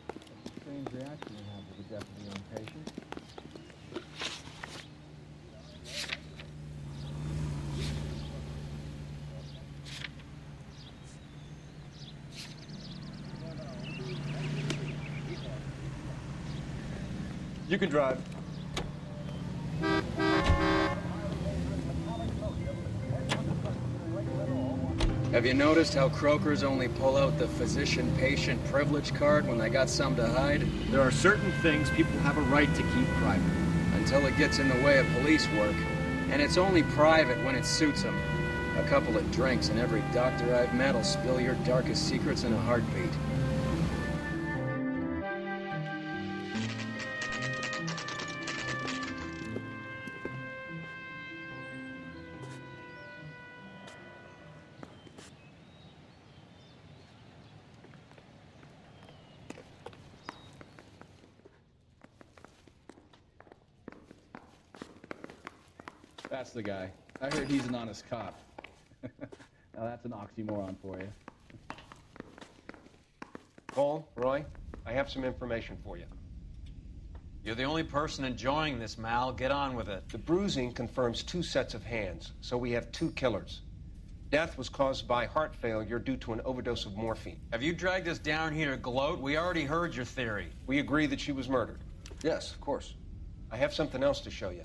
That's a strange reaction to have to the death of a young patient. You can drive. Have you noticed how croakers only pull out the physician-patient privilege card when they got something to hide? There are certain things people have a right to keep private. Until it gets in the way of police work. And it's only private when it suits them. A couple of drinks and every doctor I've met will spill your darkest secrets in a heartbeat. That's the guy. I heard he's an honest cop. Now that's an oxymoron for you. Cole, Roy, I have some information for you. You're the only person enjoying this, Mal. Get on with it. The bruising confirms 2 sets of hands, so we have 2 killers. Death was caused by heart failure due to an overdose of morphine. Have you dragged us down here to gloat? We already heard your theory. We agree that she was murdered. Yes, of course. I have something else to show you.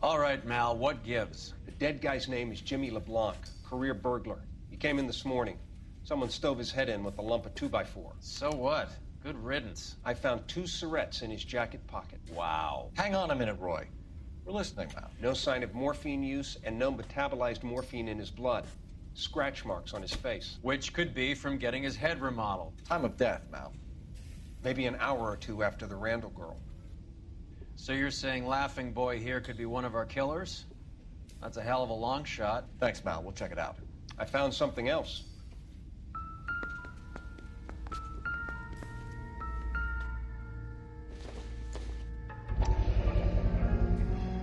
All right, Mal, what gives? The dead guy's name is Jimmy LeBlanc, career burglar. He came in this morning. Someone stove his head in with a lump of 2x4. So what? Good riddance. I found 2 cigarettes in his jacket pocket. Wow. Hang on a minute, Roy. We're listening now. No sign of morphine use and no metabolized morphine in his blood. Scratch marks on his face. Which could be from getting his head remodeled. Time of death, Mal. Maybe an hour or 2 after the Randall girl. So you're saying Laughing Boy here could be one of our killers? That's a hell of a long shot. Thanks, Mal. We'll check it out. I found something else.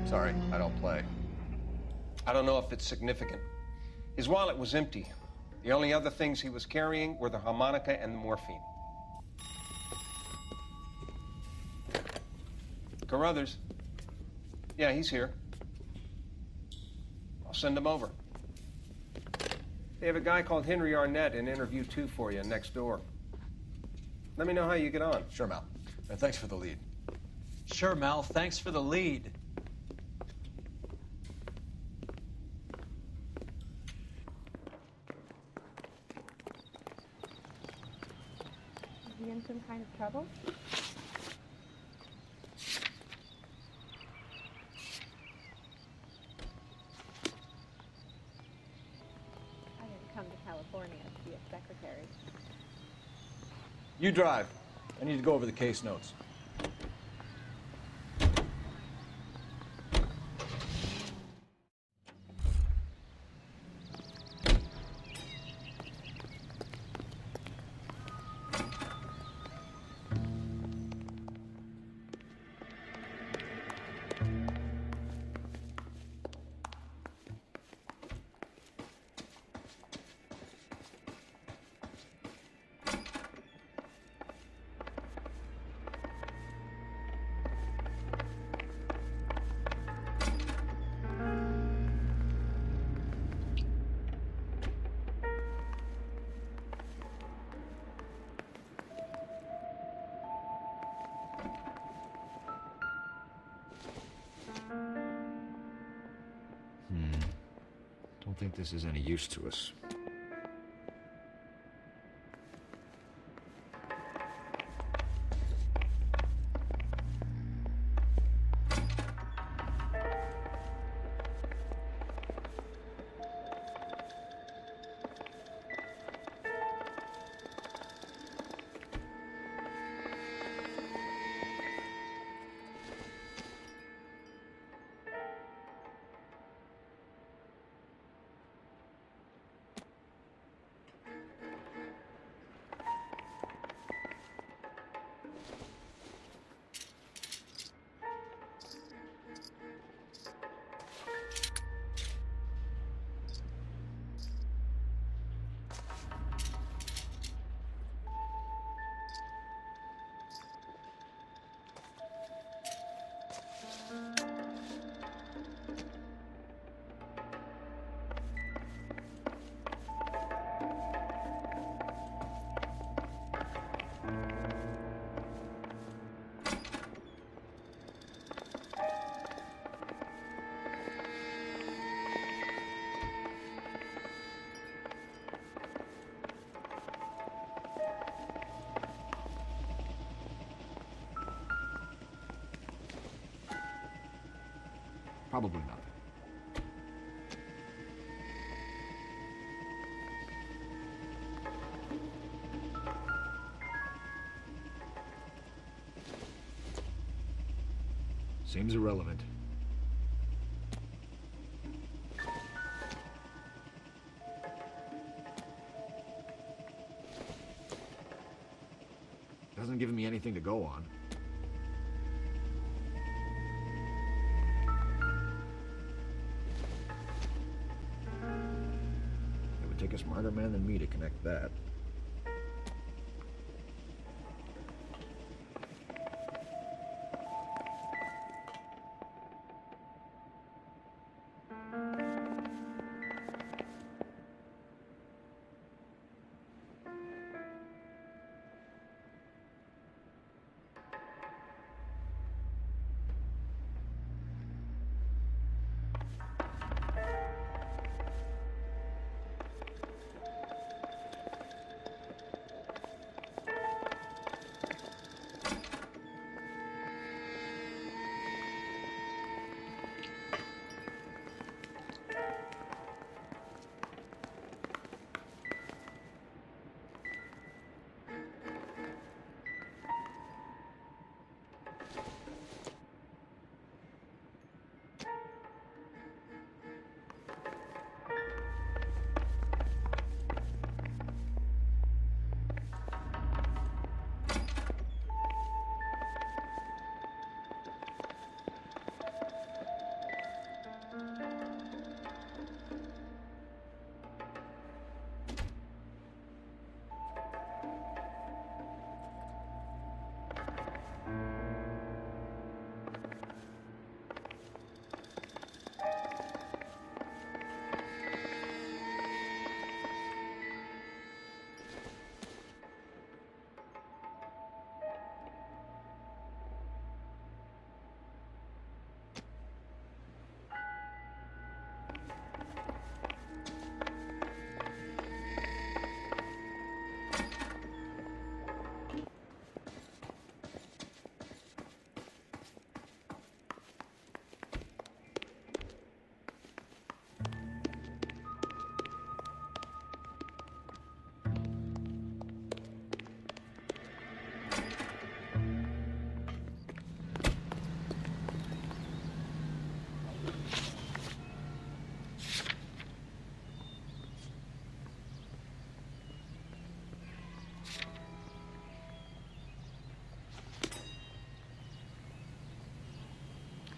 Sorry, I don't play. I don't know if it's significant. His wallet was empty. The only other things he was carrying were the harmonica and the morphine. Carruthers. Yeah, he's here. I'll send him over. They have a guy called Henry Arnett in interview 2 for you next door. Let me know how you get on. Sure, Mal. And thanks for the lead. Sure, Mal. Thanks for the lead. Is he in some kind of trouble? I didn't come to California to be a secretary. You drive. I need to go over the case notes. Don't think this is any use to us. Probably nothing. Seems irrelevant. Doesn't give me anything to go on. a smarter man than me to connect that.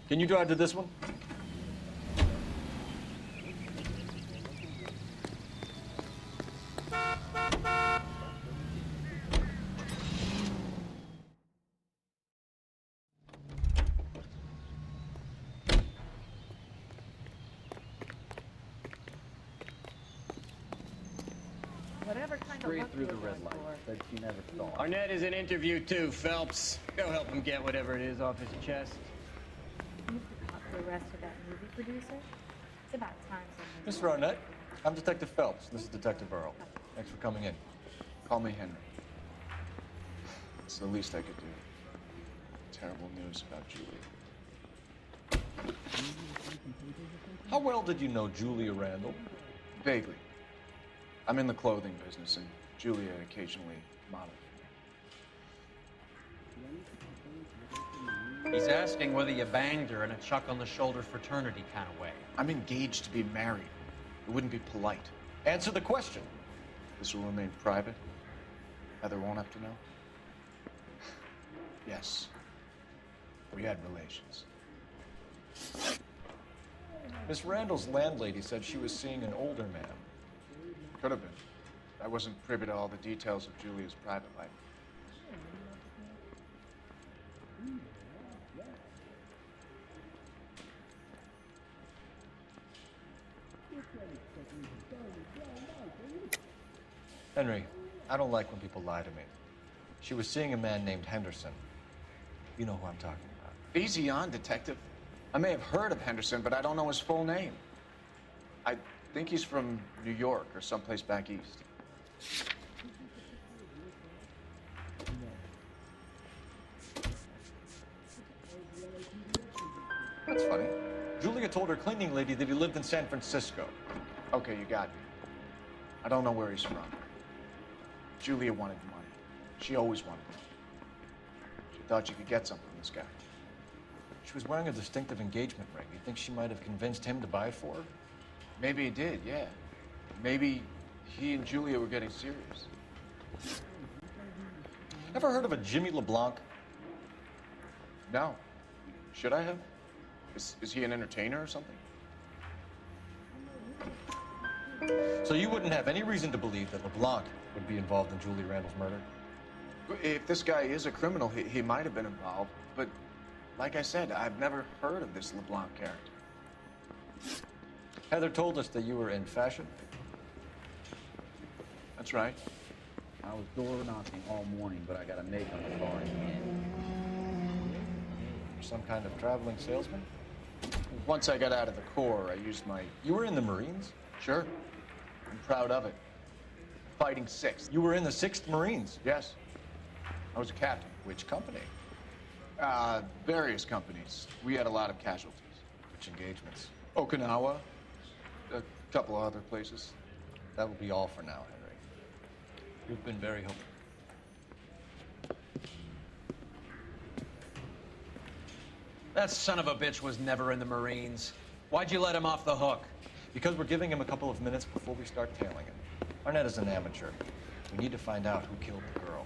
Can you drive to this one? Whatever kind Straight of through the red light. Said she never saw. Arnett is in interview too, Phelps. Go help him get whatever it is off his chest. You forgot who arrested that movie producer? It's about time someone... Mr. Arnett, I'm Detective Phelps. This is Detective Earl. Thanks for coming in. Call me Henry. It's the least I could do. Terrible news about Julia. How well did you know Julia Randall? Vaguely. I'm in the clothing business, and Julia occasionally modeled. He's asking whether you banged her in a chuck-on-the-shoulder fraternity kind of way. I'm engaged to be married. It wouldn't be polite. Answer the question. This will remain private. Heather won't have to know. Yes. We had relations. Miss Randall's landlady said she was seeing an older man. Could have been. I wasn't privy to all the details of Julia's private life. Henry, I don't like when people lie to me. She was seeing a man named Henderson. You know who I'm talking about. Easy on, Detective. I may have heard of Henderson, but I don't know his full name. I think he's from New York or someplace back east. That's funny. Julia told her cleaning lady that he lived in San Francisco. Okay, you got me. I don't know where he's from. Julia wanted money. She always wanted money. She thought she could get something from this guy. She was wearing a distinctive engagement ring. You think she might have convinced him to buy it for her? Maybe he did, yeah. Maybe he and Julia were getting serious. Ever heard of a Jimmy LeBlanc? No. Should I have? Is he an entertainer or something? So you wouldn't have any reason to believe that LeBlanc would be involved in Julie Randall's murder? If this guy is a criminal, he might have been involved. But like I said, I've never heard of this LeBlanc character. Heather told us that you were in fashion. That's right. I was door knocking all morning, but I got a make on the car in the end. You're some kind of traveling salesman? Once I got out of the Corps, I used my... You were in the Marines? Sure. I'm proud of it. Fighting 6th. You were in the 6th Marines? Yes. I was a captain. Which company? Various companies. We had a lot of casualties. Which engagements? Okinawa. A couple of other places. That will be all for now, Henry. You've been very helpful. That son of a bitch was never in the Marines. Why'd you let him off the hook? Because we're giving him a couple of minutes before we start tailing him. Arnett is an amateur. We need to find out who killed the girl.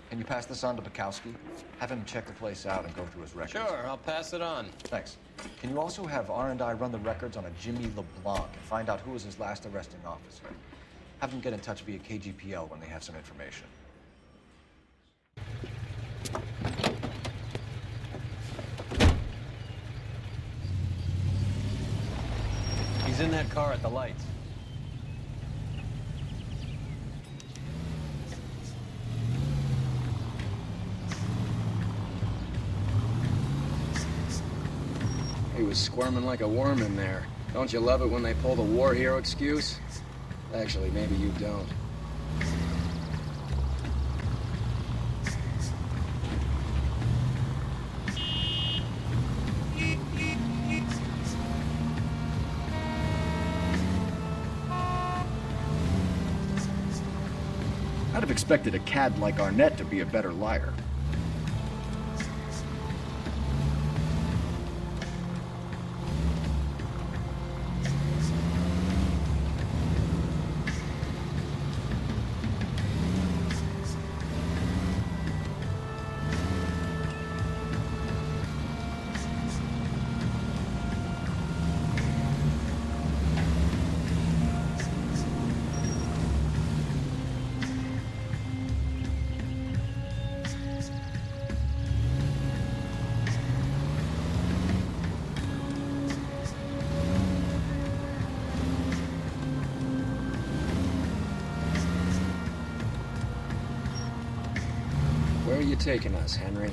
Can you pass this on to Bukowski? Have him check the place out and go through his records. Sure, I'll pass it on. Thanks. Can you also have R&I run the records on a Jimmy LeBlanc and find out who was his last arresting officer? Have them get in touch via KGPL when they have some information. He's in that car at the lights. He was squirming like a worm in there. Don't you love it when they pull the war hero excuse? Actually, maybe you don't. I'd have expected a cad like Arnett to be a better liar. Where are you taking us, Henry?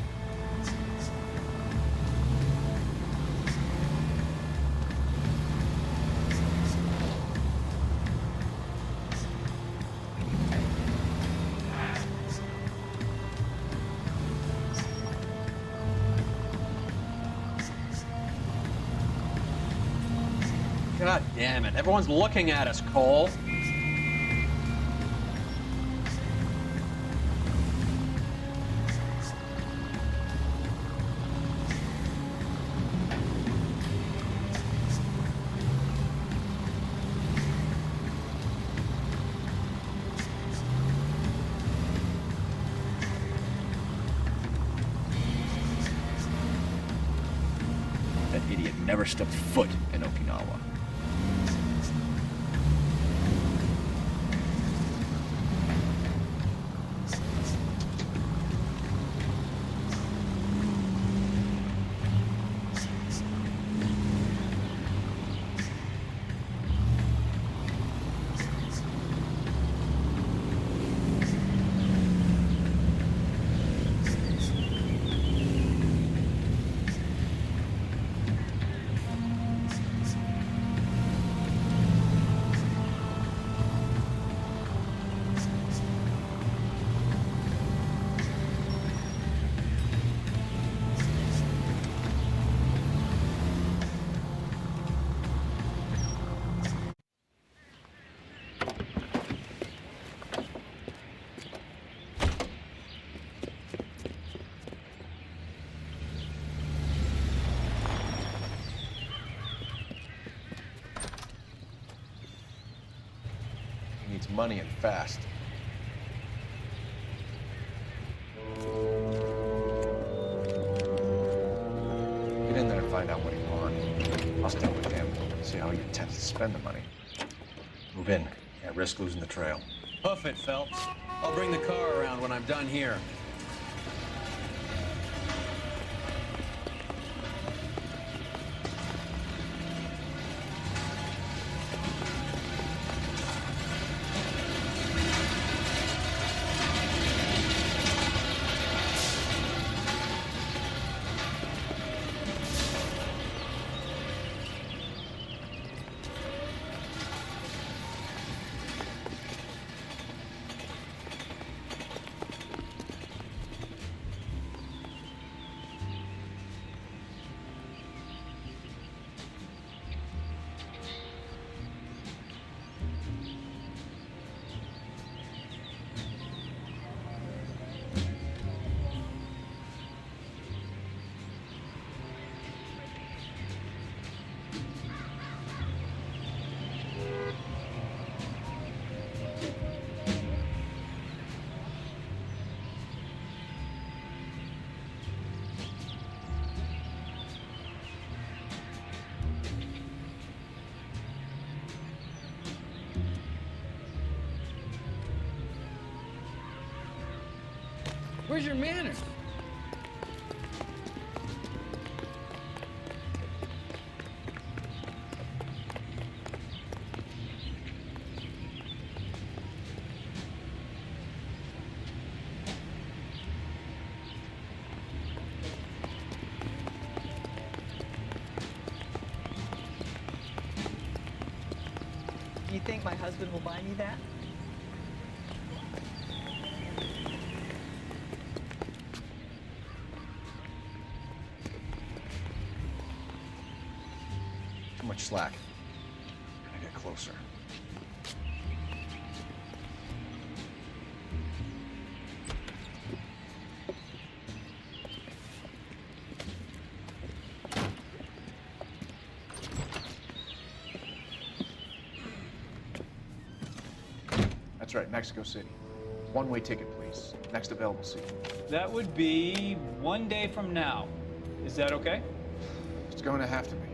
God damn it. Everyone's looking at us, Cole. That idiot never stepped foot in Okinawa. Needs money and fast. Get in there and find out what he wants. I'll stay with him, see how he intends to spend the money. Move in. Can't risk losing the trail. Hoof it, Phelps. I'll bring the car around when I'm done here. Where's your manners? Do you think my husband will buy me that? Too much slack. Gotta get closer. That's right, Mexico City. One-way ticket, please. Next available seat. That would be 1 day from now. Is that okay? It's going to have to be.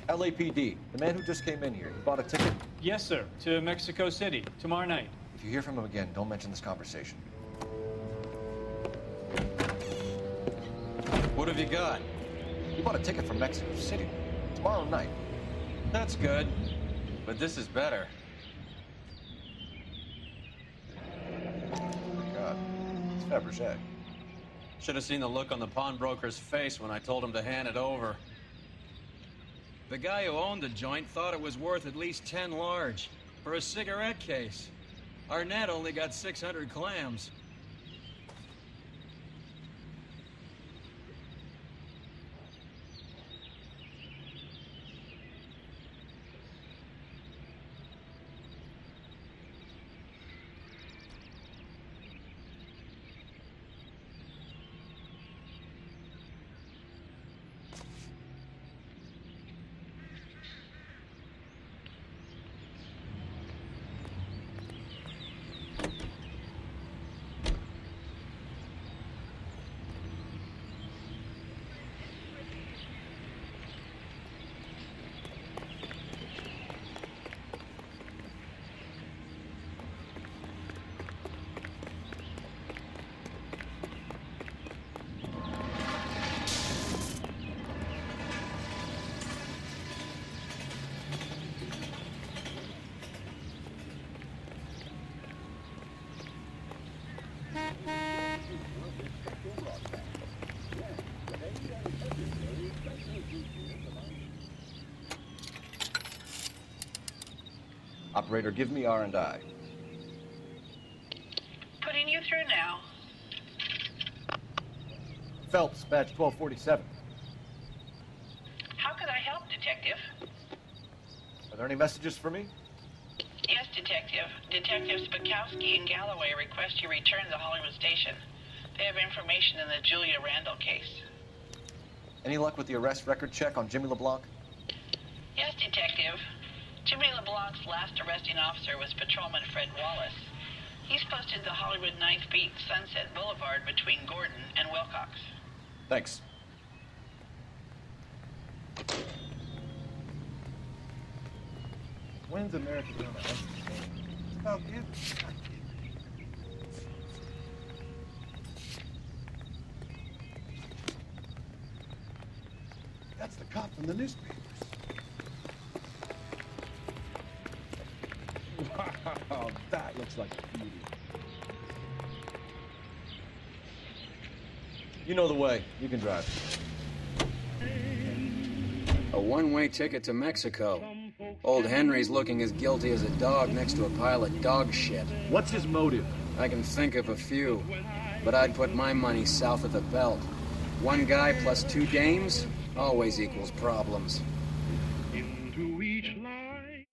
LAPD, the man who just came in here, he bought a ticket? Yes, sir. To Mexico City, tomorrow night. If you hear from him again, don't mention this conversation. What have you got? He bought a ticket from Mexico City. Tomorrow night. That's good. But this is better. Oh my God. It's Fabergé. Should have seen the look on the pawnbroker's face when I told him to hand it over. The guy who owned the joint thought it was worth at least 10 large for a cigarette case. Arnett only got 600 clams. Operator, give me R&I. Putting you through now. Phelps, badge 1247. How could I help, Detective? Are there any messages for me? Yes, Detective. Detectives Bukowski and Galloway request you return to the Hollywood station. They have information in the Julia Randall case. Any luck with the arrest record check on Jimmy LeBlanc? Yes, Detective. Jimmy LeBlanc's last arresting officer was Patrolman Fred Wallace. He's posted the Hollywood 9th Beat, Sunset Boulevard between Gordon and Wilcox. Thanks. When's America gonna understand? Stop giving. That's the cop from the newspapers. Wow, that looks like a beauty. You know the way. You can drive. A one-way ticket to Mexico. Old Henry's looking as guilty as a dog next to a pile of dog shit. What's his motive? I can think of a few, but I'd put my money south of the belt. One guy plus two dames always equals problems. Into each line.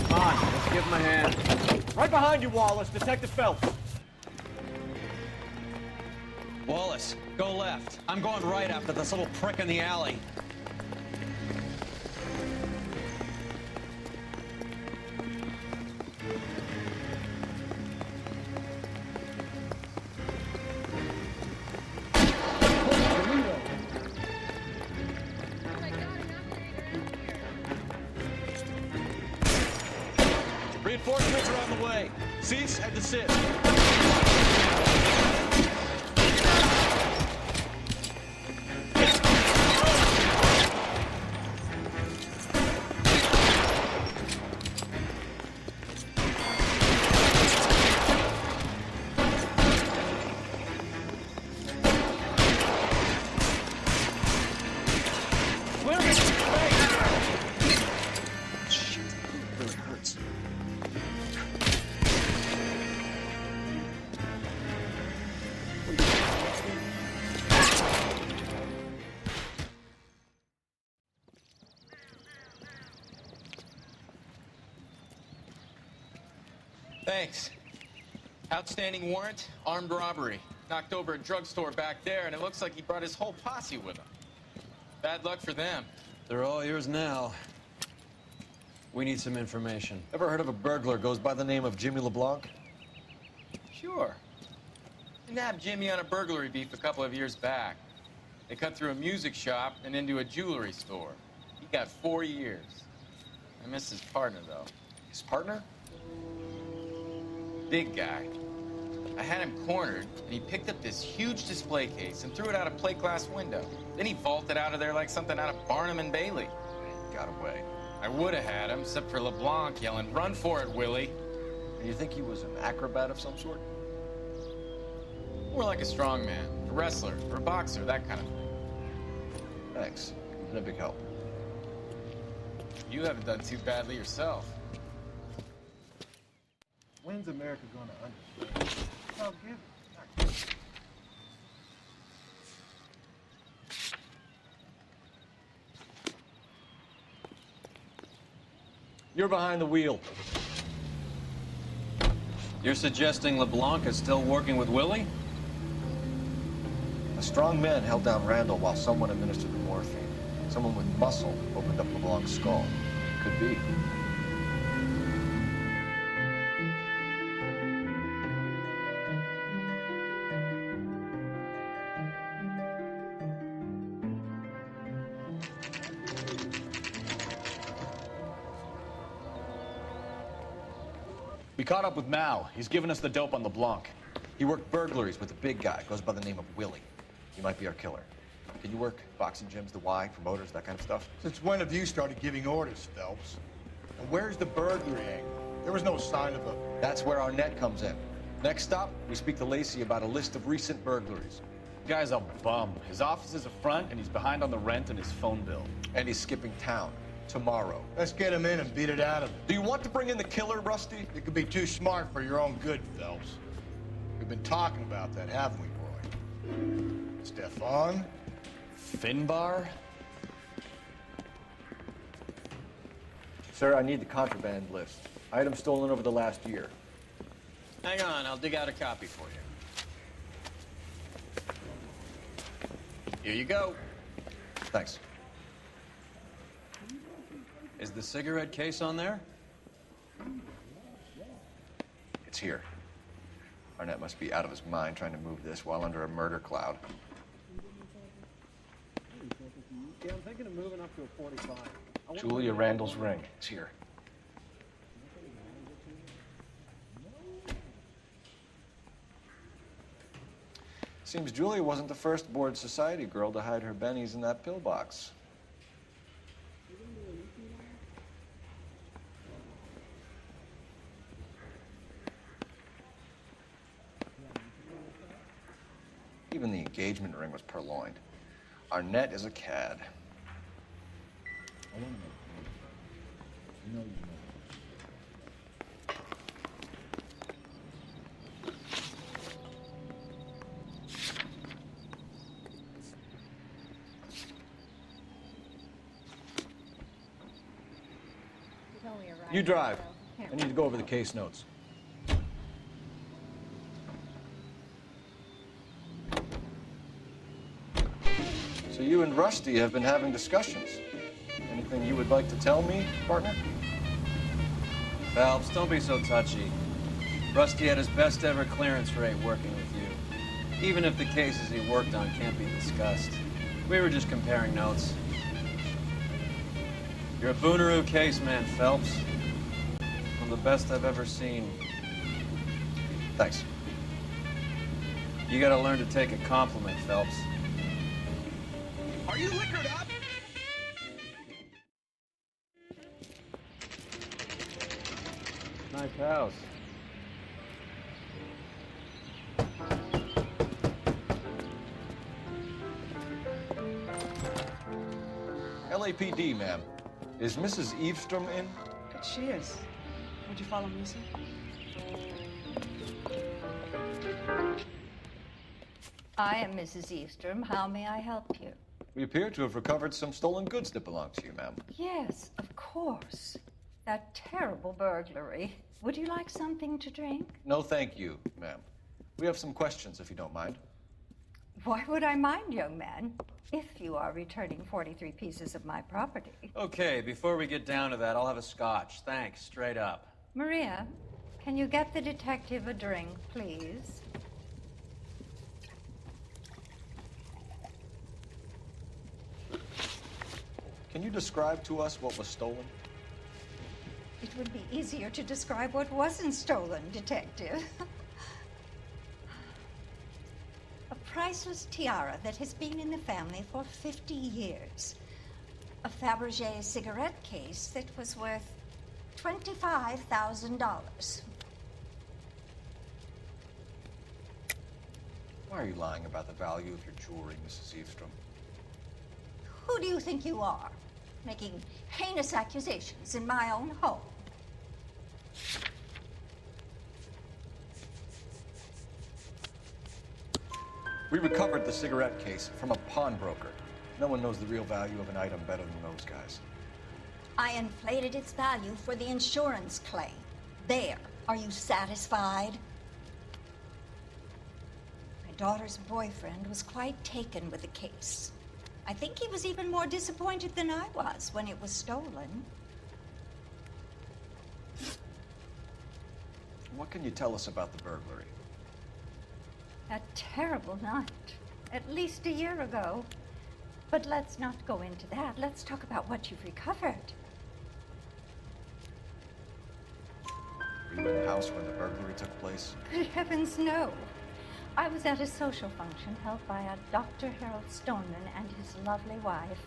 Come on, let's give him a hand. Right behind you, Wallace. Detective Phelps. Wallace, go left. I'm going right after this little prick in the alley. Reinforcements are on the way. Cease and desist. Thanks. Outstanding warrant, armed robbery. Knocked over a drugstore back there, and it looks like he brought his whole posse with him. Bad luck for them. They're all yours now. We need some information. Ever heard of a burglar goes by the name of Jimmy LeBlanc? Sure. We nabbed Jimmy on a burglary beef a couple of years back. They cut through a music shop and into a jewelry store. He got 4 years. I miss his partner, though. His partner? Big guy. I had him cornered, and he picked up this huge display case and threw it out a plate glass window. Then he vaulted out of there like something out of Barnum and Bailey. Got away. I would have had him, except for LeBlanc yelling, "Run for it, Willie!" And you think he was an acrobat of some sort? More like a strongman, a wrestler, or a boxer, that kind of thing. Thanks. You've been a big help. You haven't done too badly yourself. When's America gonna understand? Stop giving. You're behind the wheel. You're suggesting LeBlanc is still working with Willie? A strong man held down Randall while someone administered the morphine. Someone with muscle opened up LeBlanc's skull. Could be. We caught up with Mao. He's given us the dope on LeBlanc. He worked burglaries with a big guy. Goes by the name of Willie. He might be our killer. Can you work boxing gyms, the Y, promoters, that kind of stuff? Since when have you started giving orders, Phelps? And where's the burglary angle? There was no sign of a... That's where our net comes in. Next stop, we speak to Lacey about a list of recent burglaries. The guy's a bum. His office is a front, and he's behind on the rent and his phone bill. And he's skipping town. Tomorrow. Let's get him in and beat it out of him. Do you want to bring in the killer, Rusty? You could be too smart for your own good, Phelps. We've been talking about that, haven't we, boy? Stefan? Finbar? Sir, I need the contraband list. Items stolen over the last year. Hang on, I'll dig out a copy for you. Here you go. Thanks. Is the cigarette case on there? It's here. Arnett must be out of his mind trying to move this while under a murder cloud. Yeah, I'm thinking of moving up to a 45. Julia Randall's ring. It's here. Seems Julia wasn't the first bored society girl to hide her bennies in that pillbox. Even the engagement ring was purloined. Arnett is a cad. You drive. I need to go over the case notes. So you and Rusty have been having discussions. Anything you would like to tell me, partner? Phelps, don't be so touchy. Rusty had his best ever clearance rate working with you. Even if the cases he worked on can't be discussed. We were just comparing notes. You're a Booneroo case man, Phelps. One of the best I've ever seen. Thanks. You gotta learn to take a compliment, Phelps. Are you liquored up? Nice house. LAPD, ma'am. Is Mrs. Eavestrom in? She is. Would you follow me, sir? I am Mrs. Eavestrom. How may I help you? We appear to have recovered some stolen goods that belong to you, ma'am. Yes, of course. That terrible burglary. Would you like something to drink? No, thank you, ma'am. We have some questions, if you don't mind. Why would I mind, young man, if you are returning 43 pieces of my property? Okay, before we get down to that, I'll have a scotch. Thanks, straight up. Maria, can you get the detective a drink, please? Can you describe to us what was stolen? It would be easier to describe what wasn't stolen, Detective. A priceless tiara that has been in the family for 50 years. A Fabergé cigarette case that was worth $25,000. Why are you lying about the value of your jewelry, Mrs. Eavestrom? Who do you think you are, making heinous accusations in my own home? We recovered the cigarette case from a pawnbroker. No one knows the real value of an item better than those guys. I inflated its value for the insurance claim. There. Are you satisfied? My daughter's boyfriend was quite taken with the case. I think he was even more disappointed than I was when it was stolen. What can you tell us about the burglary? A terrible night. At least a year ago. But let's not go into that. Let's talk about what you've recovered. Were you in the house when the burglary took place? Good heavens, no. I was at a social function held by a Dr. Harold Stoneman and his lovely wife.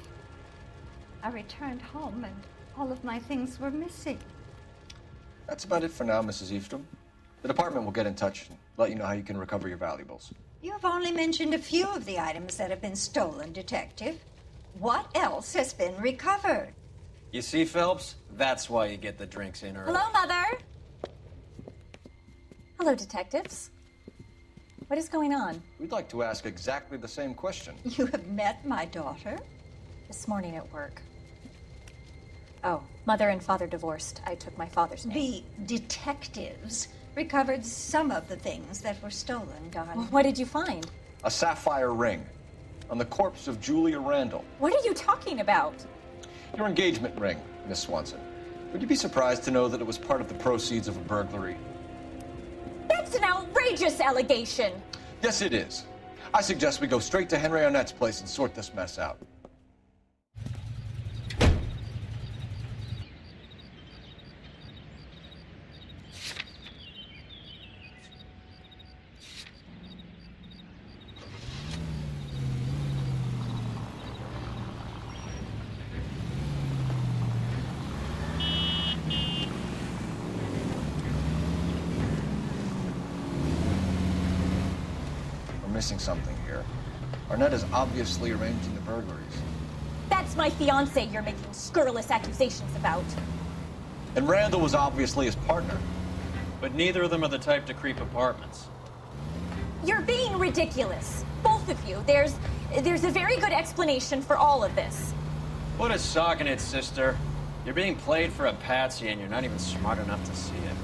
I returned home and all of my things were missing. That's about it for now, Mrs. Eavestrom. The department will get in touch and let you know how you can recover your valuables. You have only mentioned a few of the items that have been stolen, Detective. What else has been recovered? You see, Phelps? That's why you get the drinks in early. Hello, Mother. Hello, detectives. What is going on? We'd like to ask exactly the same question. You have met my daughter? This morning at work. Oh, mother and father divorced. I took my father's name. The detectives recovered some of the things that were stolen, darling. What did you find? A sapphire ring on the corpse of Julia Randall. What are you talking about? Your engagement ring, Miss Swanson. Would you be surprised to know that it was part of the proceeds of a burglary? That's That's an outrageous allegation. Yes, it is. I suggest we go straight to Henry Arnett's place and sort this mess out. Missing something here. Arnett is obviously arranging the burglaries. That's my fiance you're making scurrilous accusations about. And Randall was obviously his partner. But neither of them are the type to creep apartments. You're being ridiculous. Both of you. There's a very good explanation for all of this. Put a sock in it, sister. You're being played for a patsy and you're not even smart enough to see it.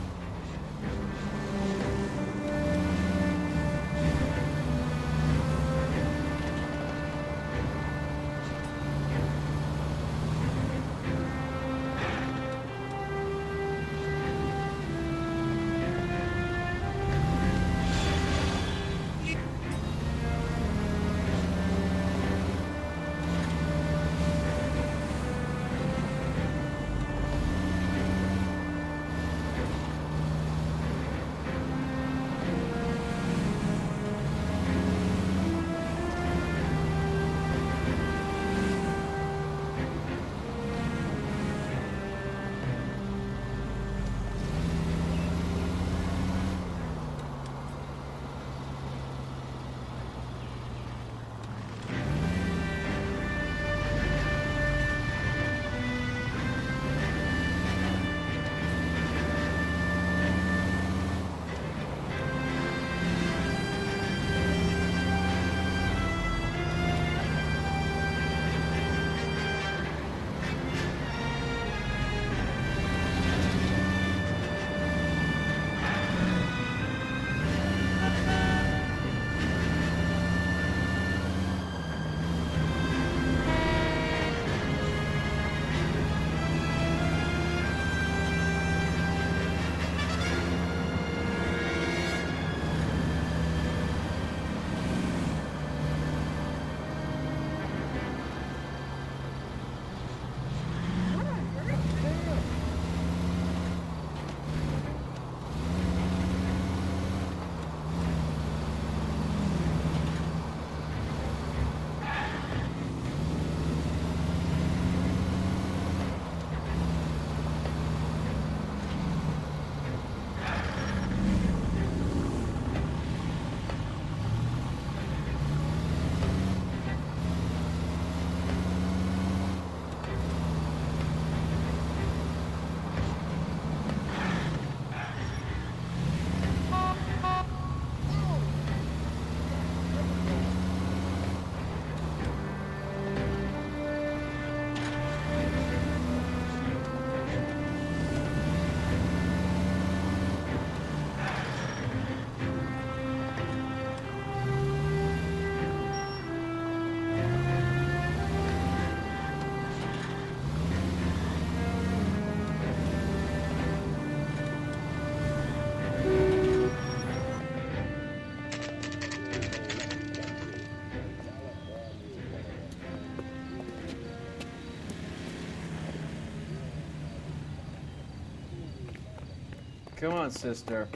Come on, sister.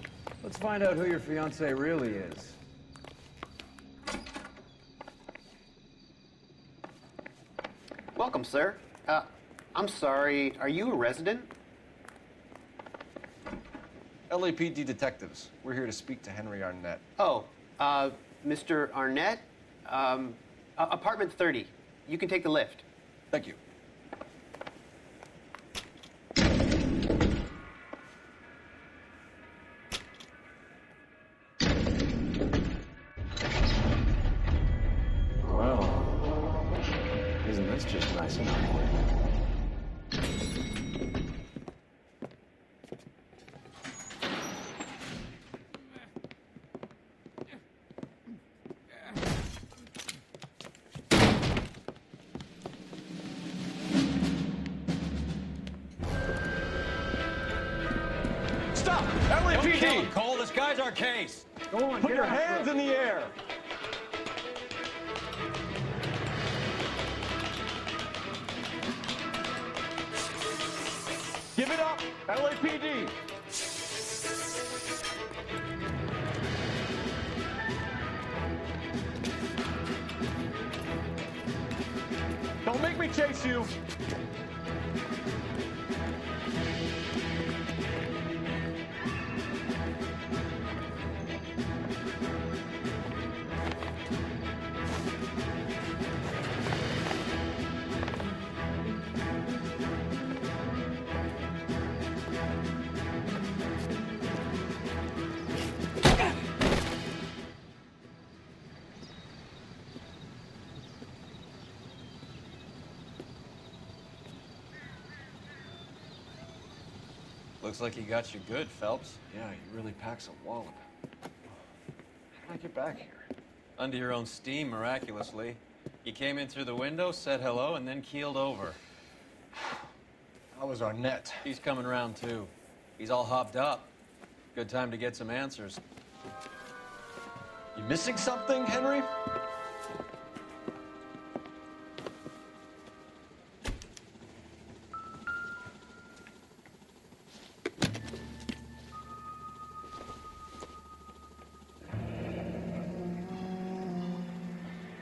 Let's find out who your fiance really is. Welcome, sir. I'm sorry, are you a resident? LAPD detectives. We're here to speak to Henry Arnett. Oh, Mr. Arnett? Apartment 30. You can take the lift. Thank you. Well, isn't this just nice enough? Disguise our case. Go on, Put your hands in the air. Give it up, LAPD. Don't make me chase you. Looks like he got you good, Phelps. Yeah, he really packs a wallop. How did I get back here? Under your own steam, miraculously. He came in through the window, said hello, and then keeled over. How was Arnett? He's coming around, too. He's all hopped up. Good time to get some answers. You missing something, Henry?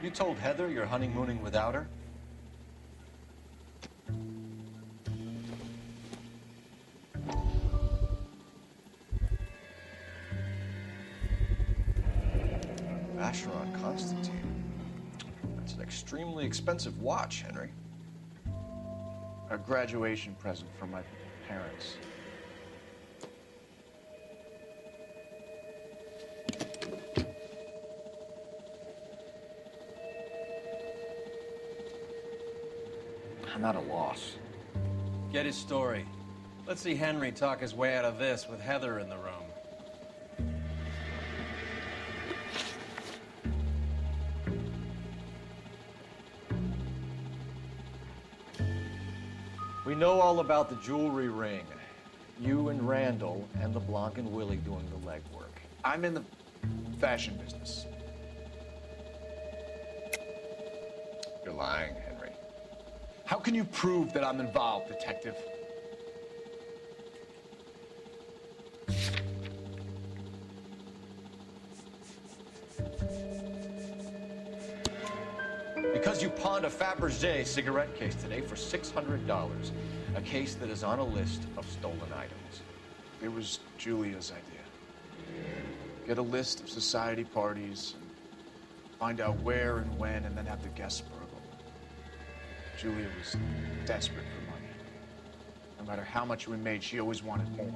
You told Heather you're honeymooning without her? Vacheron Constantine. That's an extremely expensive watch, Henry. A graduation present from my parents. I'm at a loss. Get his story. Let's see Henry talk his way out of this with Heather in the room. We know all about the jewelry ring. You and Randall and LeBlanc and Willie doing the legwork. I'm in the fashion business. You're lying, Henry. How can you prove that I'm involved, detective? Because you pawned a Fabergé cigarette case today for $600. A case that is on a list of stolen items. It was Julia's idea. Get a list of society parties, and find out where and when, and then have the guests burgle. Julia was desperate for money. No matter how much we made, she always wanted more.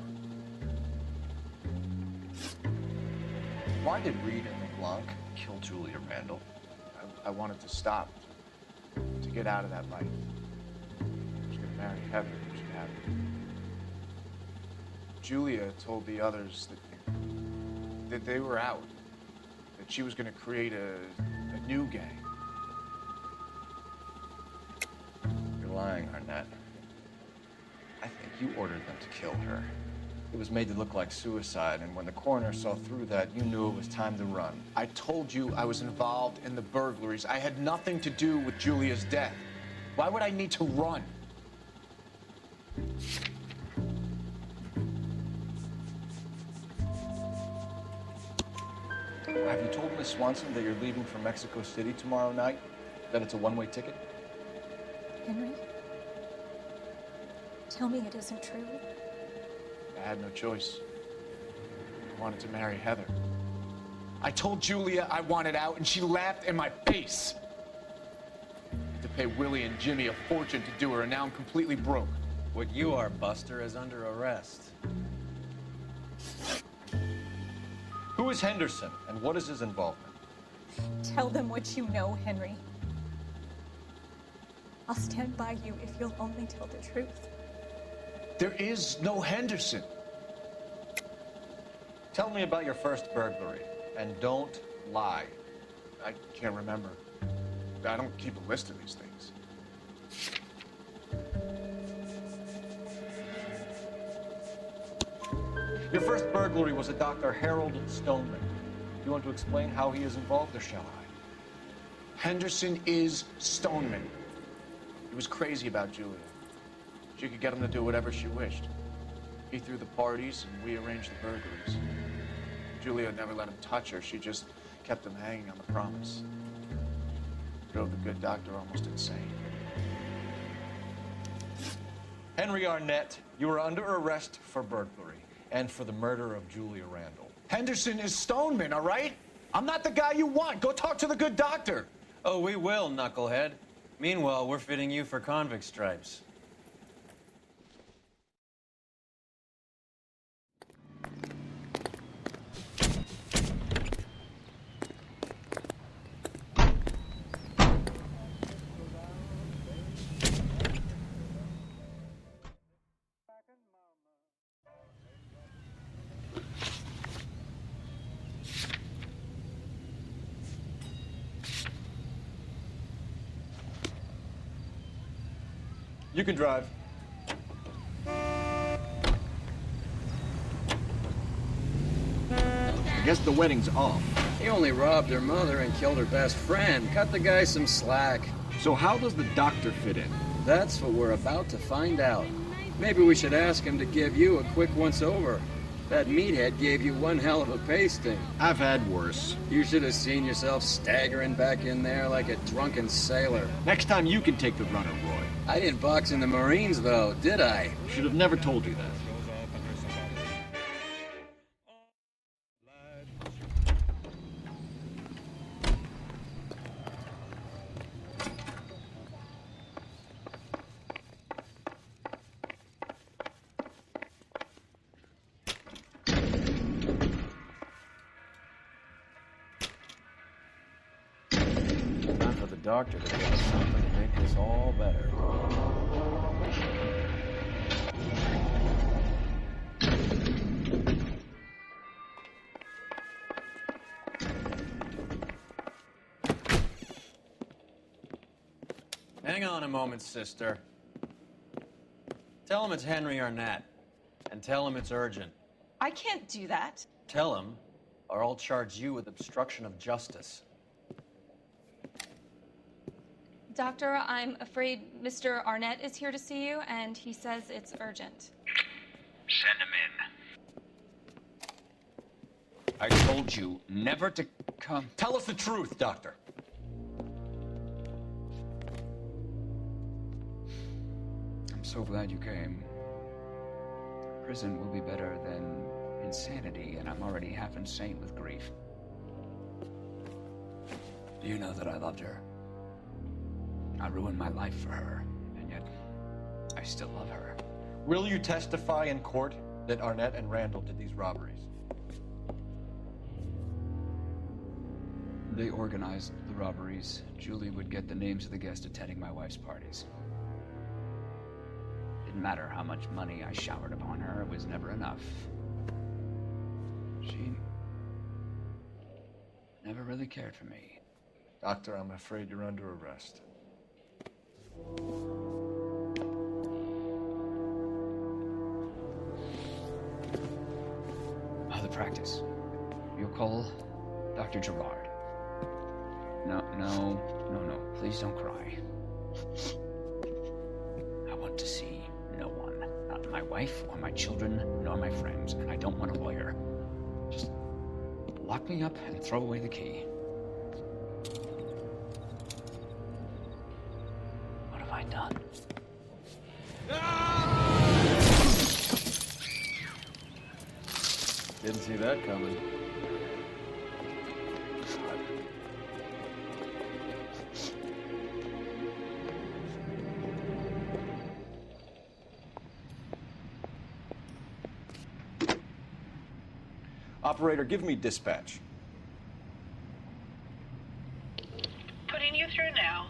Why did Reed and LeBlanc kill Julia Randall? I wanted to stop, to get out of that life. I was going to marry Heather if she'd have it. Julia told the others that they were out, that she was going to create a new gang. You're lying, Arnett. I think you ordered them to kill her. It was made to look like suicide, and when the coroner saw through that, you knew it was time to run. I told you I was involved in the burglaries. I had nothing to do with Julia's death. Why would I need to run? Have you told Miss Swanson that you're leaving for Mexico City tomorrow night? That it's a one-way ticket? Henry? Tell me it isn't true. I had no choice. I wanted to marry Heather. I told Julia I wanted out, and she laughed in my face. I had to pay Willie and Jimmy a fortune to do her, and now I'm completely broke. What you are, Buster, is under arrest. Who is Henderson, and what is his involvement? Tell them what you know, Henry. I'll stand by you if you'll only tell the truth. There is no Henderson. Tell me about your first burglary, and don't lie. I can't remember. I don't keep a list of these things. Your first burglary was a Dr. Harold Stoneman. Do you want to explain how he is involved, or shall I? Henderson is Stoneman. He was crazy about Julia. She could get him to do whatever she wished. He threw the parties, and we arranged the burglaries. Julia never let him touch her. She just kept him hanging on the promise. Drove the good doctor almost insane. Henry Arnett, you are under arrest for burglary and for the murder of Julia Randall. Henderson is Stoneman, all right? I'm not the guy you want. Go talk to the good doctor. Oh, we will, knucklehead. Meanwhile, we're fitting you for convict stripes. You can drive. I guess the wedding's off. He only robbed her mother and killed her best friend. Cut the guy some slack. So how does the doctor fit in? That's what we're about to find out. Maybe we should ask him to give you a quick once-over. That meathead gave you one hell of a pasting. I've had worse. You should have seen yourself staggering back in there like a drunken sailor. Next time you can take the runner, Roy. I didn't box in the Marines, though, did I? Should have never told you that. Time for the doctor to give us something to make this all better. Hang on a moment, sister. Tell him it's Henry Arnett, and tell him it's urgent. I can't do that. Tell him, or I'll charge you with obstruction of justice. Doctor, I'm afraid Mr. Arnett is here to see you, and he says it's urgent. Send him in. I told you never to come. Tell us the truth, Doctor. I'm so glad you came. Prison will be better than insanity, and I'm already half insane with grief. Do you know that I loved her? I ruined my life for her, and yet I still love her. Will you testify in court that Arnett and Randall did these robberies? They organized the robberies. Julie would get the names of the guests attending my wife's parties. Didn't matter how much money I showered upon her, it was never enough. She never really cared for me. Doctor, I'm afraid you're under arrest. Oh, the practice. You'll call Dr. Gerard. No. Please don't cry. I want to see no one. Not my wife, or my children, nor my friends. And I don't want a lawyer. Just lock me up and throw away the key. What have I done? Didn't see that coming. Operator, give me dispatch. Putting you through now.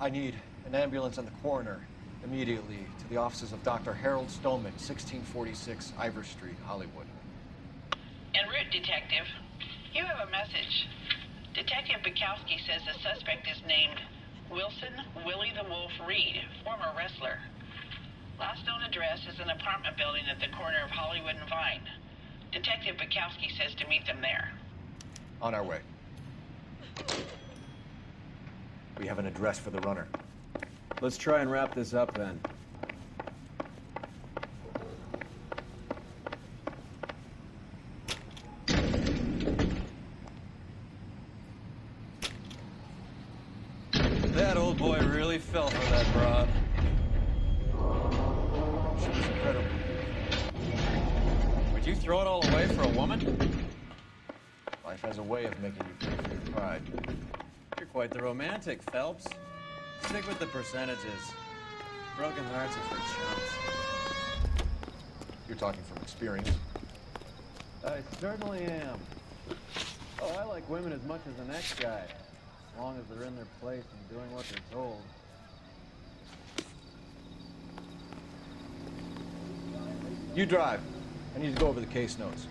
I need an ambulance and the coroner immediately to the offices of Dr. Harold Stoneman, 1646 Ivor Street, Hollywood. En route, Detective. You have a message. Detective Bukowski says the suspect is named Wilson Willie the Wolf Reed, former wrestler. Last known address address is an apartment building at the corner of Hollywood and Vine. Detective Bukowski says to meet them there. On our way. We have an address for the runner. Let's try and wrap this up then. That old boy really fell for that broad. She was incredible. Would you throw it all away for a woman? Life has a way of making you pay for your pride. You're quite the romantic, Phelps. Stick with the percentages. Broken hearts are for chumps. You're talking from experience. I certainly am. Oh, I like women as much as the next guy. As long as they're in their place and doing what they're told. You drive. I need to go over the case notes.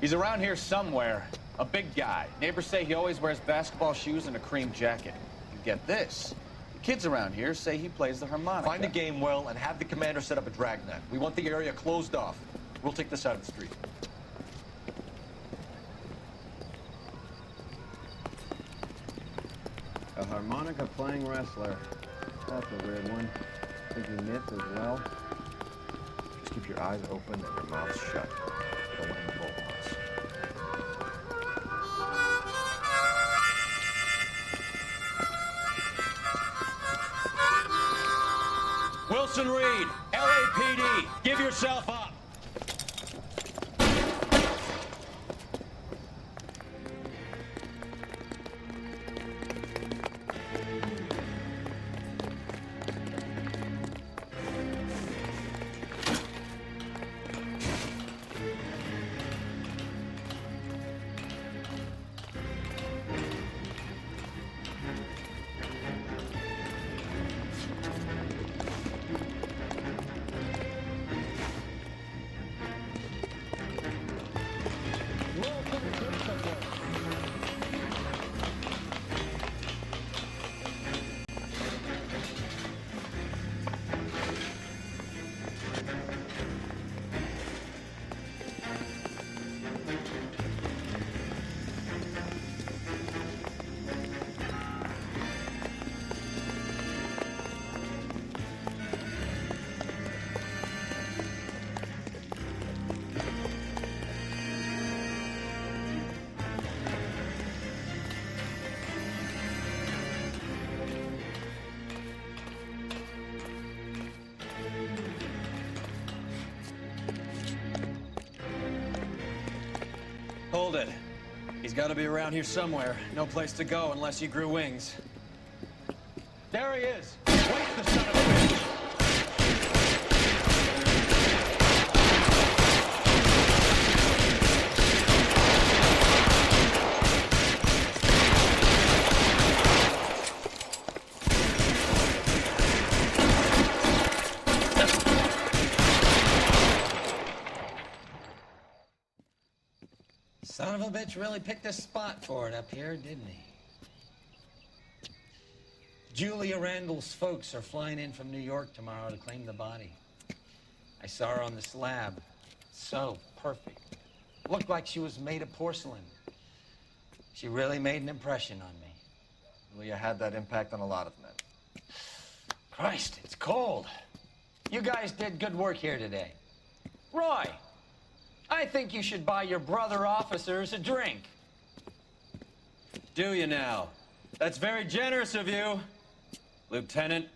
He's around here somewhere. A big guy. Neighbors say he always wears basketball shoes and a cream jacket. And get this. The kids around here say he plays the harmonica. Find the game well and have the commander set up a dragnet. We want the area closed off. We'll take this side of the street. A harmonica playing wrestler. That's a weird one. Think he knits as well? Just keep your eyes open and your mouth shut. Don't let him involve us. Wilson Reed, LAPD, give yourself up. Hold it. He's got to be around here somewhere. No place to go unless he grew wings. There he is. Wait, the son of a bitch. Son of a bitch really picked a spot for it up here, didn't he? Julia Randall's folks are flying in from New York tomorrow to claim the body. I saw her on the slab. So perfect. Looked like she was made of porcelain. She really made an impression on me. Julia had that impact on a lot of men. Christ, it's cold. You guys did good work here today. Roy, I think you should buy your brother officers a drink. Do you now? That's very generous of you, Lieutenant.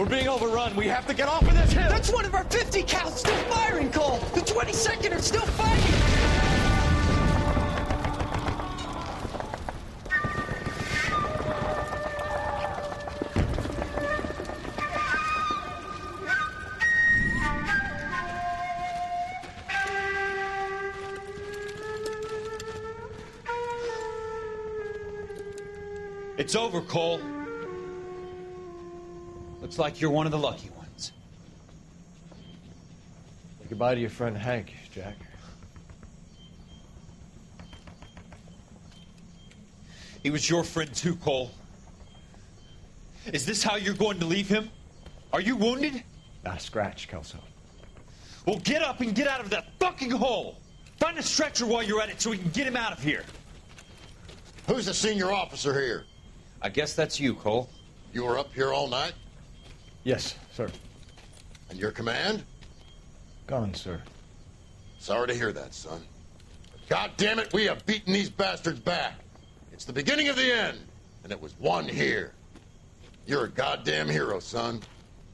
We're being overrun. We have to get off of this hill. That's one of our 50 cals still firing, Cole. The 22nd are still fighting. It's over, Cole. Looks like you're one of the lucky ones. Say goodbye to your friend Hank, Jack. He was your friend too, Cole. Is this how you're going to leave him? Are you wounded? Not a scratch, Kelso. Well, get up and get out of that fucking hole! Find a stretcher while you're at it so we can get him out of here. Who's the senior officer here? I guess that's you, Cole. You were up here all night? Yes, sir. And your command? Gone, sir. Sorry to hear that, son. But God damn it, we have beaten these bastards back. It's the beginning of the end, and it was won here. You're a goddamn hero, son.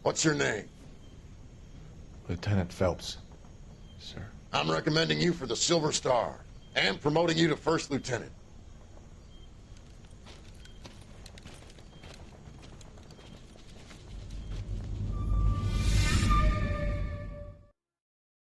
What's your name? Lieutenant Phelps, sir. I'm recommending you for the Silver Star and promoting you to first lieutenant.